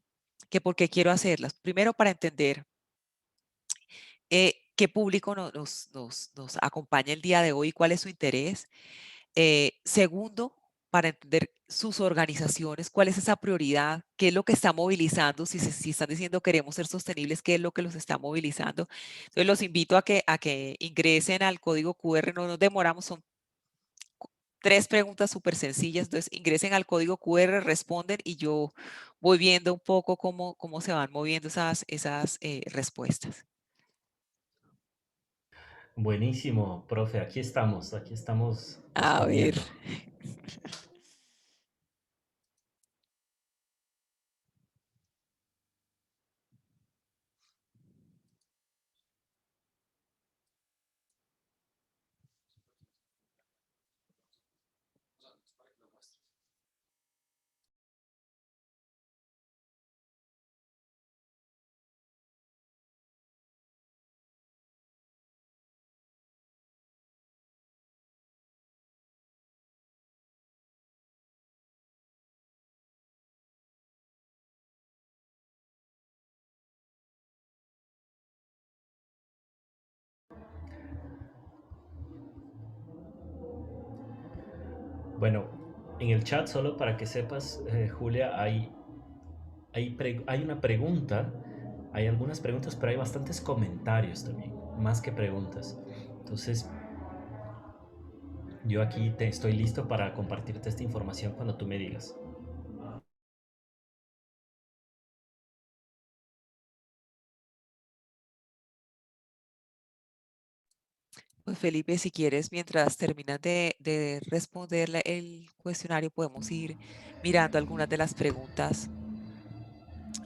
que por qué quiero hacerlas. Primero, para entender qué público nos acompaña el día de hoy, cuál es su interés. Segundo, para entender sus organizaciones, cuál es esa prioridad, qué es lo que está movilizando, si están diciendo queremos ser sostenibles, qué es lo que los está movilizando. Entonces los invito a que ingresen al código QR, no nos demoramos, son 3 preguntas súper sencillas, entonces ingresen al código QR, responden y yo voy viendo un poco cómo se van moviendo esas respuestas. Buenísimo, profe, aquí estamos A ver. respondiendo. Bueno, en el chat, solo para que sepas, Julia, hay una pregunta, hay algunas preguntas, pero hay bastantes comentarios también, más que preguntas. Entonces, yo aquí estoy listo para compartirte esta información cuando tú me digas. Pues Felipe, si quieres, mientras terminas de responder el cuestionario, podemos ir mirando algunas de las preguntas.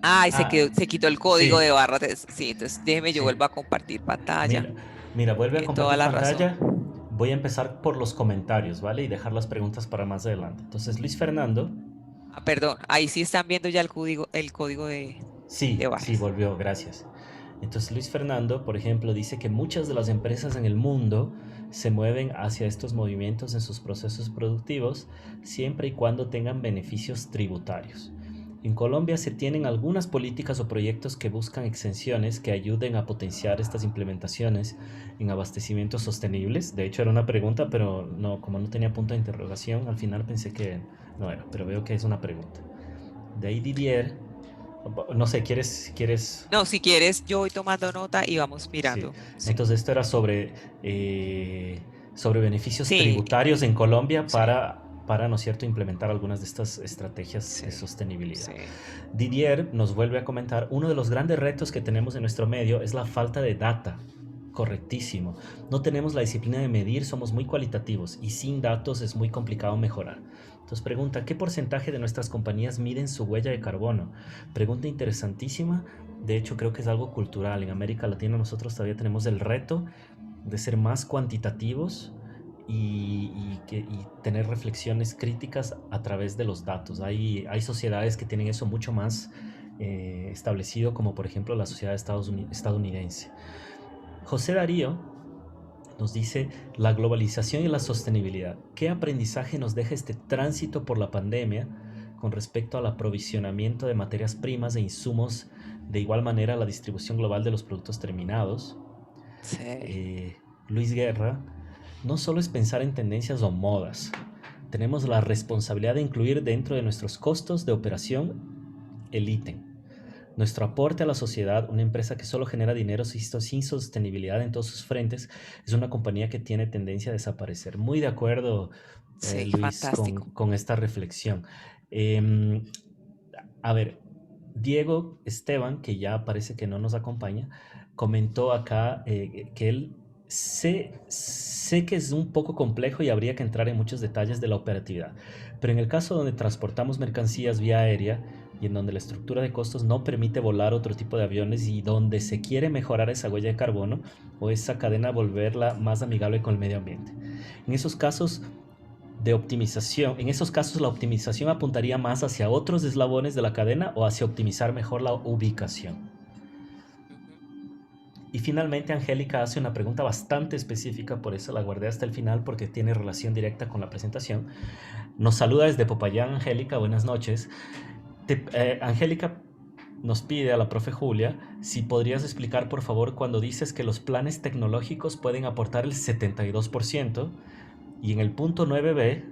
Ay, Ah, se quitó el código sí, de barras. Sí, entonces déjeme, yo sí. vuelvo a compartir pantalla. Mira, mira, vuelve a Tiene toda compartir la razón. pantalla. Voy a empezar por los comentarios, ¿vale? Y dejar las preguntas para más adelante. Entonces, Luis Fernando. Ah, perdón, ahí sí están viendo ya el código de Sí, sí, barras. volvió, gracias. Entonces Luis Fernando, por ejemplo, dice que muchas de las empresas en el mundo se mueven hacia estos movimientos en sus procesos productivos siempre y cuando tengan beneficios tributarios. En Colombia se tienen algunas políticas o proyectos que buscan exenciones que ayuden a potenciar estas implementaciones en abastecimientos sostenibles. De hecho era una pregunta, pero no, como no tenía punto de interrogación, al final pensé que no era, pero veo que es una pregunta. De ahí Didier, no sé, ¿quieres? No, si quieres, yo voy tomando nota y vamos Sí. mirando. Sí, Entonces esto era eh, sobre beneficios sí, tributarios en Colombia sí, para, ¿no es cierto?, implementar algunas de estas estrategias de sí, sostenibilidad. sí. Didier nos vuelve a comentar, uno de los grandes retos que tenemos en nuestro medio es la falta de data. Correctísimo. No tenemos la disciplina de medir, somos muy cualitativos y sin datos es muy complicado mejorar. Entonces pregunta, ¿qué porcentaje de nuestras compañías miden su huella de carbono? Pregunta interesantísima. De hecho, creo que es algo cultural. En América Latina nosotros todavía tenemos el reto de ser más cuantitativos y tener reflexiones críticas a través de los datos. Hay sociedades que tienen eso mucho más establecido, como por ejemplo la sociedad estadounidense. José Darío nos dice la globalización y la sostenibilidad. ¿Qué aprendizaje nos deja este tránsito por la pandemia con respecto al aprovisionamiento de materias primas e insumos, de igual manera la distribución global de los productos terminados? Sí, eh, Luis Guerra, no solo es pensar en tendencias o modas, tenemos la responsabilidad de incluir dentro de nuestros costos de operación el ítem. Nuestro aporte a la sociedad, una empresa que solo genera dinero sin sostenibilidad en todos sus frentes, es una compañía que tiene tendencia a desaparecer. Muy de acuerdo, sí, Luis, fantástico. con esta reflexión. Eh, a ver, Diego Esteban, que ya parece que no nos acompaña, comentó acá que él sé que es un poco complejo y habría que entrar en muchos detalles de la operatividad, pero en el caso donde transportamos mercancías vía aérea y en donde la estructura de costos no permite volar otro tipo de aviones y donde se quiere mejorar esa huella de carbono o esa cadena, volverla más amigable con el medio ambiente. En esos casos, en esos casos la optimización apuntaría más hacia otros eslabones de la cadena o hacia optimizar mejor la ubicación. Ujú. Y finalmente Angélica hace una pregunta bastante específica, por eso la guardé hasta el final porque tiene relación directa con la presentación. Nos saluda desde Popayán, Angélica, buenas noches. Angélica nos pide a la profe Julia si podrías explicar por favor cuando dices que los planes tecnológicos pueden aportar el 72% y en el punto 9b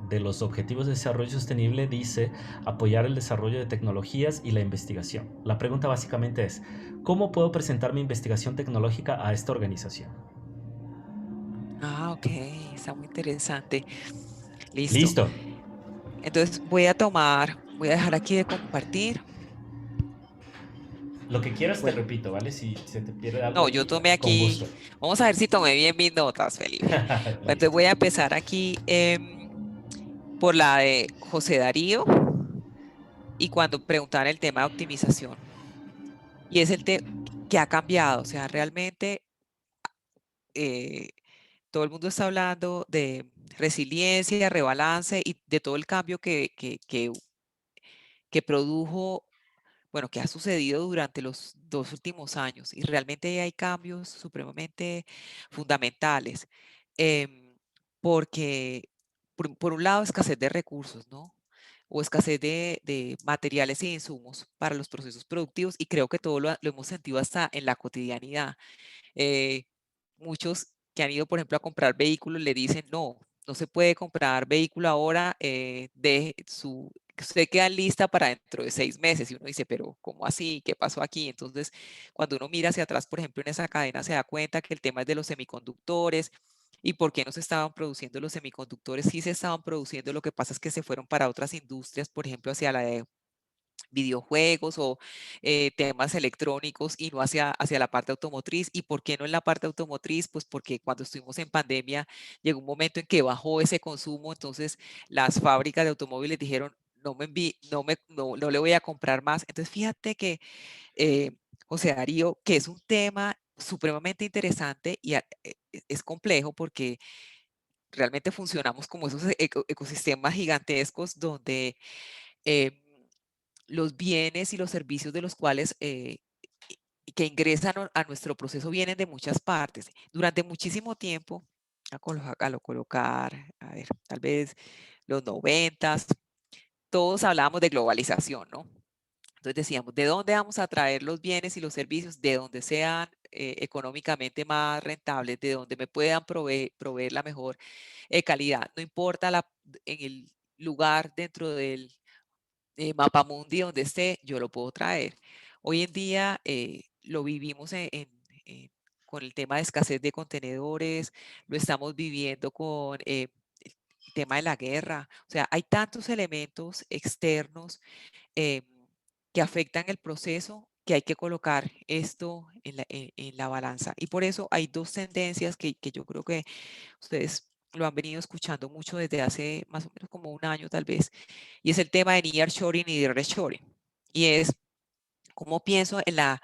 de los Objetivos de Desarrollo Sostenible dice apoyar el desarrollo de tecnologías y la investigación. La pregunta básicamente es, ¿cómo puedo presentar mi investigación tecnológica a esta organización? Ah, ok, está muy interesante. Listo. Listo. Entonces voy a dejar aquí de compartir. Lo que quieras te Bueno, repito, ¿vale? Si se te pierde algo no, yo ahí, tomé con aquí, gusto. vamos a ver si tomé bien mis notas, Felipe. Bueno, entonces Listo. voy a empezar aquí por la de José Darío y cuando preguntaban el tema de optimización. Y es el tema que ha cambiado, o sea, realmente eh, todo el mundo está hablando de resiliencia, rebalance y de todo el cambio que produjo, bueno, que ha sucedido durante los 2 últimos años. Y realmente hay cambios supremamente fundamentales, em, porque por un lado, escasez de recursos, ¿no? O escasez de materiales e insumos para los procesos productivos, y creo que todo lo hemos sentido hasta en la cotidianidad. Eh, Muchos que han ido, por ejemplo, a comprar vehículos le dicen, no, no se puede comprar vehículo ahora, usted queda lista para dentro de 6 meses. Y uno dice, pero ¿cómo así? ¿Qué pasó aquí? Entonces, cuando uno mira hacia atrás, por ejemplo, en esa cadena, se da cuenta que el tema es de los semiconductores. ¿Y por qué no se estaban produciendo los semiconductores? Sí se estaban produciendo, lo que pasa es que se fueron para otras industrias, por ejemplo, hacia la de videojuegos o temas electrónicos y no hacia la parte automotriz. ¿Y por qué no en la parte automotriz? Pues porque cuando estuvimos en pandemia llegó un momento en que bajó ese consumo, entonces las fábricas de automóviles dijeron, no me no le voy a comprar más. Entonces fíjate que, eh, José Darío, que es un tema supremamente interesante y es complejo porque realmente funcionamos como esos ecosistemas gigantescos donde em, los bienes y los servicios de los cuales que ingresan a nuestro proceso vienen de muchas partes. Durante muchísimo tiempo, a lo colocar, a ver, tal vez los 90, todos hablábamos de globalización, ¿no? Entonces decíamos, ¿de dónde vamos a traer los bienes y los servicios? De donde sean económicamente más rentables, de donde me puedan proveer la mejor calidad. No importa en el lugar dentro del Mapamundi, donde esté, yo lo puedo traer. Hoy en día lo vivimos con el tema de escasez de contenedores, lo estamos viviendo con el tema de la guerra. O sea, hay tantos elementos externos eh, que afectan el proceso que hay que colocar esto en la balanza. Y por eso hay dos tendencias que yo creo que ustedes lo han venido escuchando mucho desde hace más o menos como un año tal vez, y es el tema de nearshoring y de reshoring. Y es cómo pienso en la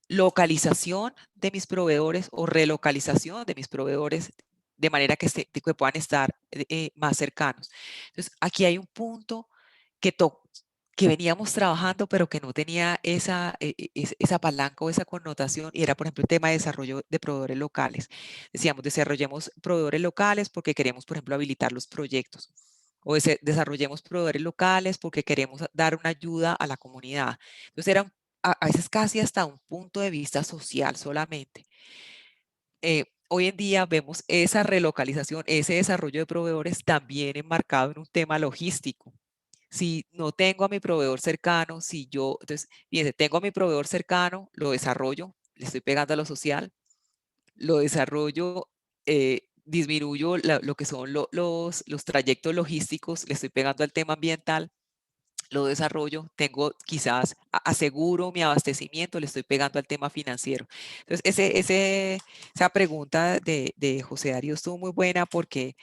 localización de mis proveedores o relocalización de mis proveedores de manera que, que puedan estar más cercanos. Entonces, aquí hay un punto que, que veníamos trabajando, pero que no tenía esa, esa palanca o esa connotación, y era, por ejemplo, el tema de desarrollo de proveedores locales. Decíamos, desarrollemos proveedores locales porque queremos, por ejemplo, habilitar los proyectos. O desarrollemos proveedores locales porque queremos dar una ayuda a la comunidad. Entonces, era a veces casi hasta un punto de vista social solamente. Hoy en día vemos esa relocalización, ese desarrollo de proveedores también enmarcado en un tema logístico. Si no tengo a mi proveedor cercano, si yo, entonces, fíjense, tengo a mi proveedor cercano, lo desarrollo, le estoy pegando a lo social, lo desarrollo, disminuyo lo que son los trayectos logísticos, le estoy pegando al tema ambiental, lo desarrollo, tengo quizás, aseguro mi abastecimiento, le estoy pegando al tema financiero. Entonces, esa pregunta de José Darío estuvo muy buena porque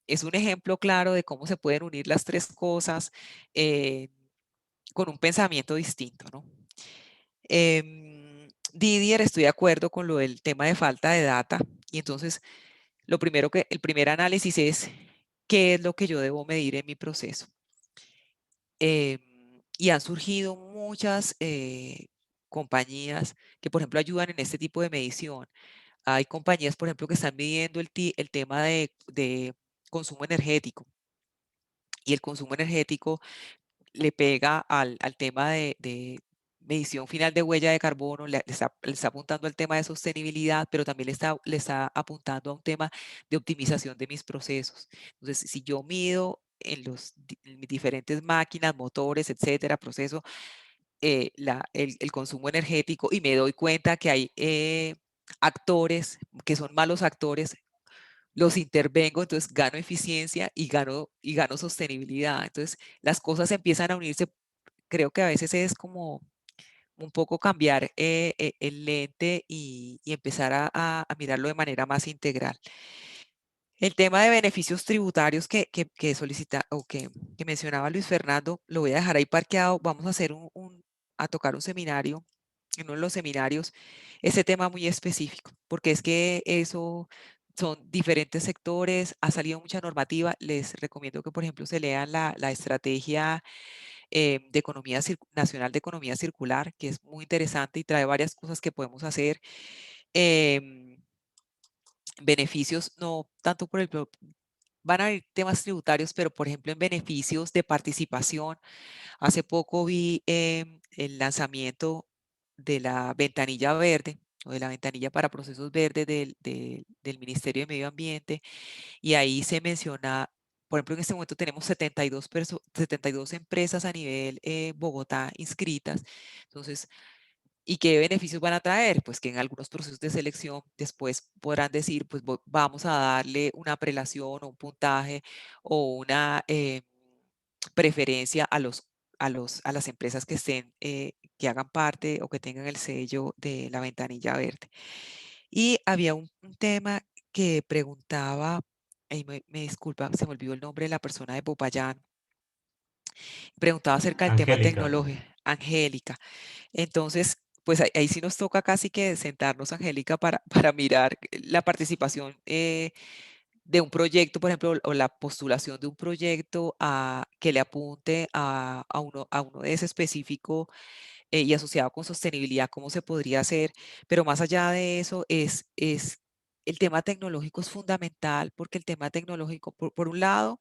es un ejemplo claro de cómo se pueden unir las tres cosas eh, con un pensamiento distinto, ¿no? Didier, estoy de acuerdo con lo del tema de falta de data, y entonces el primer análisis es qué es lo que yo debo medir en mi proceso. Y han surgido muchas compañías que, por ejemplo, ayudan en este tipo de medición. Hay compañías, por ejemplo, que están midiendo el tema de consumo energético, y el consumo energético le pega al tema de medición final de huella de carbono, le está apuntando al tema de sostenibilidad, pero también le está apuntando a un tema de optimización de mis procesos. Entonces, si yo mido en mis diferentes máquinas, motores, etcétera, proceso, el consumo energético, y me doy cuenta que hay actores que son malos actores, los intervengo, entonces gano eficiencia y gano sostenibilidad. Entonces, las cosas empiezan a unirse. Creo que a veces es como un poco cambiar el lente y empezar a mirarlo de manera más integral. El tema de beneficios tributarios que solicita o que mencionaba Luis Fernando, lo voy a dejar ahí parqueado. Vamos a hacer a tocar un seminario, en uno de los seminarios, ese tema muy específico, porque es que eso son diferentes sectores, ha salido mucha normativa. Les recomiendo que, por ejemplo, se lean la estrategia de nacional de economía circular, que es muy interesante y trae varias cosas que podemos hacer. em, Beneficios, no tanto por van a haber temas tributarios, pero por ejemplo en beneficios de participación. Hace poco vi el lanzamiento de la ventanilla verde o de la ventanilla para procesos verdes del Ministerio de Medio Ambiente, y ahí se menciona, por ejemplo, en este momento tenemos 72 empresas a nivel Bogotá inscritas. Entonces, ¿y qué beneficios van a traer? Pues que en algunos procesos de selección después podrán decir, pues vamos a darle una prelación o un puntaje o una preferencia a las empresas que estén, que hagan parte o que tengan el sello de la ventanilla verde. Y había un tema que preguntaba, me disculpa, se me olvidó el nombre de la persona de Popayán, preguntaba acerca del tema Angélica, tecnológico, Angélica. Entonces, pues ahí sí nos toca casi que sentarnos, Angélica, para mirar la participación de un proyecto, por ejemplo, o la postulación de un proyecto que le apunte a uno de ese específico y asociado con sostenibilidad, cómo se podría hacer. Pero más allá de eso, el tema tecnológico es fundamental, porque el tema tecnológico, por un lado,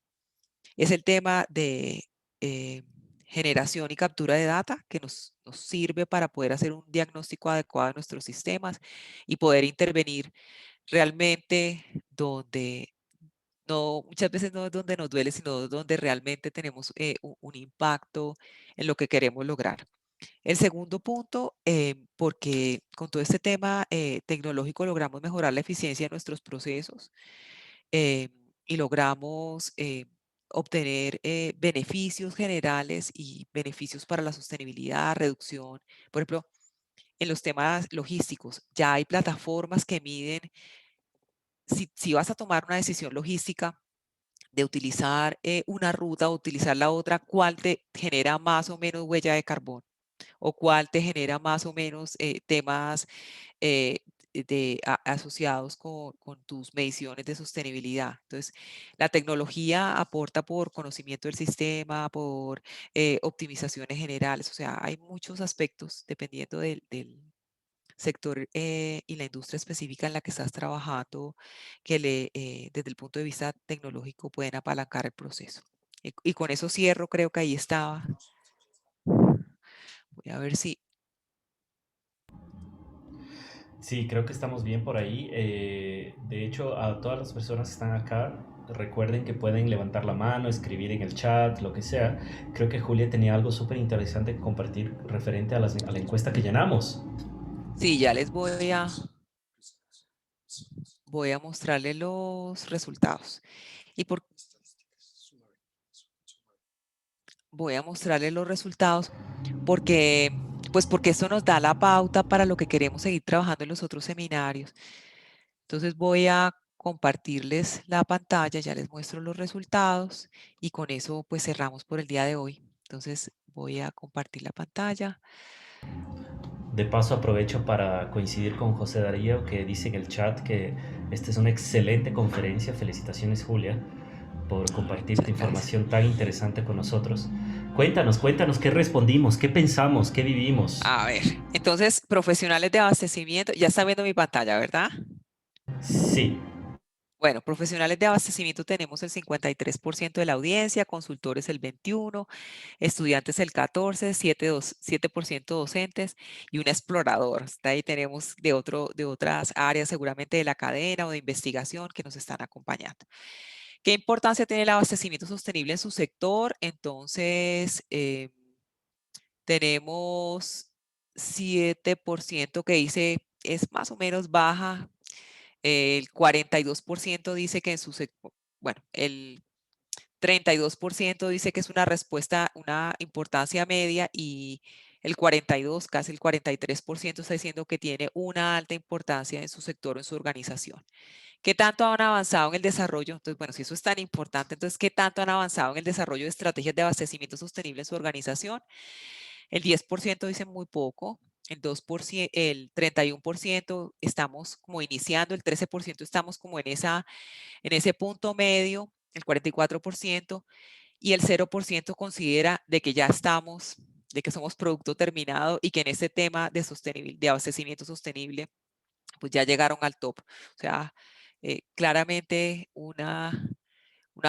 es el tema de eh, generación y captura de data que nos sirve para poder hacer un diagnóstico adecuado de nuestros sistemas y poder intervenir realmente donde no, muchas veces no es donde nos duele, sino donde realmente tenemos un impacto en lo que queremos lograr. El segundo punto, porque con todo este tema tecnológico logramos mejorar la eficiencia de nuestros procesos, eh, y logramos obtener beneficios generales y beneficios para la sostenibilidad, reducción. Por ejemplo, en los temas logísticos, ya hay plataformas que miden si vas a tomar una decisión logística de utilizar una ruta o utilizar la otra, ¿cuál te genera más o menos huella de carbono? ¿O cuál te genera más o menos temas eh, asociados con tus mediciones de sostenibilidad? Entonces, la tecnología aporta por conocimiento del sistema, por optimizaciones generales, o sea, hay muchos aspectos dependiendo del sector y la industria específica en la que estás trabajando que desde el punto de vista tecnológico pueden apalancar el proceso. Y con eso cierro, creo que ahí estaba. Voy a ver si, Sí, creo que estamos bien por ahí. De hecho, a todas las personas que están acá, recuerden que pueden levantar la mano, escribir en el chat, lo que sea. Creo que Julia tenía algo súper interesante que compartir referente a, a la encuesta que llenamos. sí, ya les voy a mostrarles los resultados. Y voy a mostrarles los resultados porque, pues porque esto nos da la pauta para lo que queremos seguir trabajando en los otros seminarios. Entonces voy a compartirles la pantalla, ya les muestro los resultados y con eso pues cerramos por el día de hoy. Entonces voy a compartir la pantalla. De paso, aprovecho para coincidir con José Darío, que dice en el chat que esta es una excelente conferencia. Felicitaciones, Julia, por Ay, compartir tu muchas gracias. información tan interesante con nosotros. Cuéntanos, cuéntanos qué respondimos, qué pensamos, qué vivimos. A ver, entonces profesionales de abastecimiento, ya está viendo mi pantalla, ¿verdad? Sí, Bueno, profesionales de abastecimiento tenemos el 53% de la audiencia, consultores el 21%, estudiantes el 14%, 7% docentes y un explorador. Hasta ahí tenemos de otras áreas, seguramente de la cadena o de investigación que nos están acompañando. ¿Qué importancia tiene el abastecimiento sostenible en su sector? Entonces, tenemos 7% que dice es más o menos baja, el 42% dice que en su sector, bueno, el 32% dice que es una respuesta, una importancia media y el 42, casi el 43% está diciendo que tiene una alta importancia en su sector o en su organización. ¿Qué tanto han avanzado en el desarrollo? Entonces, bueno, si eso es tan importante, entonces, ¿qué tanto han avanzado en el desarrollo de estrategias de abastecimiento sostenible en su organización? El 10% dice muy poco, el 2%, el 31% estamos como iniciando, el 13% estamos como en ese punto medio, el 44%, y el 0% considera de que ya estamos, de que somos producto terminado y que en este tema de sostenible, de abastecimiento sostenible, pues ya llegaron al top. O sea, claramente una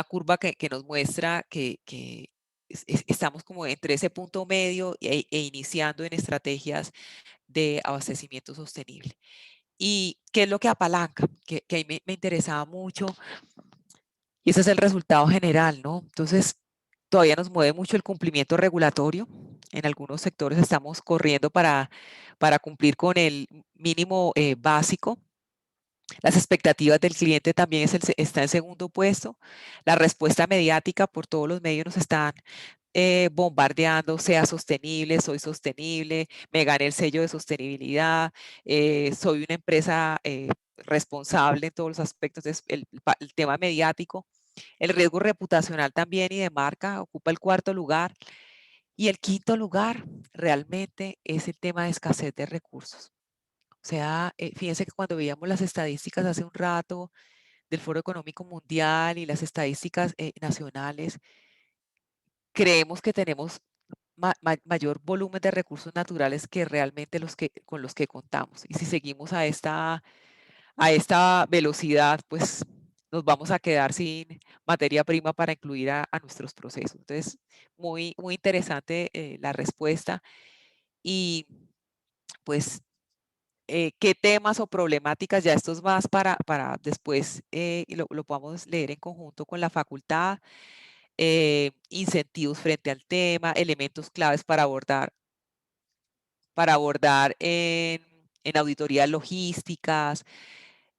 curva que nos muestra que estamos como entre ese punto medio e iniciando en estrategias de abastecimiento sostenible. ¿Y qué es lo que apalanca? Que ahí me interesaba mucho y ese es el resultado general, ¿no? Entonces, todavía nos mueve mucho el cumplimiento regulatorio. En algunos sectores estamos corriendo para cumplir con el mínimo básico. Las expectativas del cliente también está en segundo puesto. La respuesta mediática por todos los medios nos están bombardeando, sea sostenible, soy sostenible, me gané el sello de sostenibilidad, soy una empresa responsable en todos los aspectos. Entonces, el tema mediático, el riesgo reputacional también y de marca ocupa el cuarto lugar. Y el quinto lugar realmente es el tema de escasez de recursos. O sea, fíjense que cuando veíamos las estadísticas hace un rato del Foro Económico Mundial y las estadísticas nacionales, creemos que tenemos mayor volumen de recursos naturales que realmente con los que contamos. Y si seguimos a esta velocidad, pues nos vamos a quedar sin materia prima para incluir a nuestros procesos. Entonces, muy interesante la respuesta. Y pues qué temas o problemáticas, ya esto es más para después y lo podamos leer en conjunto con la facultad, incentivos frente al tema, elementos claves para abordar en auditorías logísticas.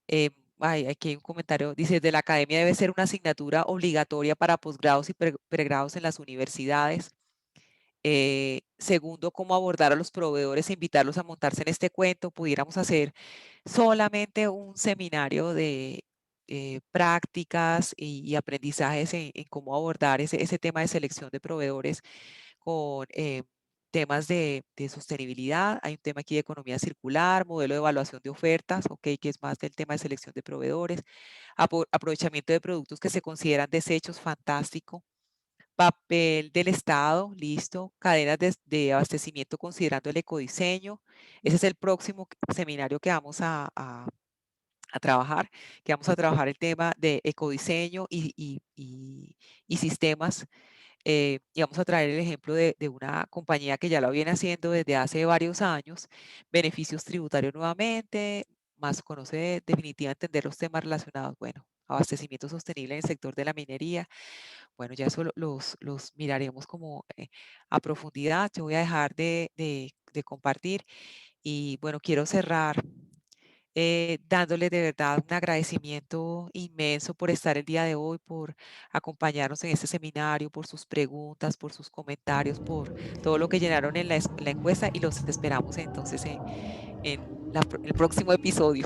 Aquí hay un comentario, dice, de la academia debe ser una asignatura obligatoria para posgrados y pregrados en las universidades. Segundo, cómo abordar a los proveedores e invitarlos a montarse en este cuento. Pudiéramos hacer solamente un seminario prácticas y aprendizajes en cómo abordar ese tema de selección de proveedores con temas de sostenibilidad. Hay un tema aquí de economía circular, modelo de evaluación de ofertas, ok, que es más del tema de selección de proveedores, aprovechamiento de productos que se consideran desechos, fantástico. Papel del Estado, listo. Cadenas de abastecimiento considerando el ecodiseño. Ese es el próximo seminario que vamos a trabajar, que vamos a trabajar el tema de ecodiseño y sistemas. Y vamos a traer el ejemplo de una compañía que ya lo viene haciendo desde hace varios años, beneficios tributarios nuevamente, más conoce definitiva entender los temas relacionados, bueno, abastecimiento sostenible en el sector de la minería. Bueno, ya eso los miraremos como a profundidad. Yo voy a dejar de compartir y bueno, quiero cerrar dándole de verdad un agradecimiento inmenso por estar el día de hoy, por acompañarnos en este seminario, por sus preguntas, por sus comentarios, por todo lo que llenaron en la encuesta y los esperamos entonces en el próximo episodio.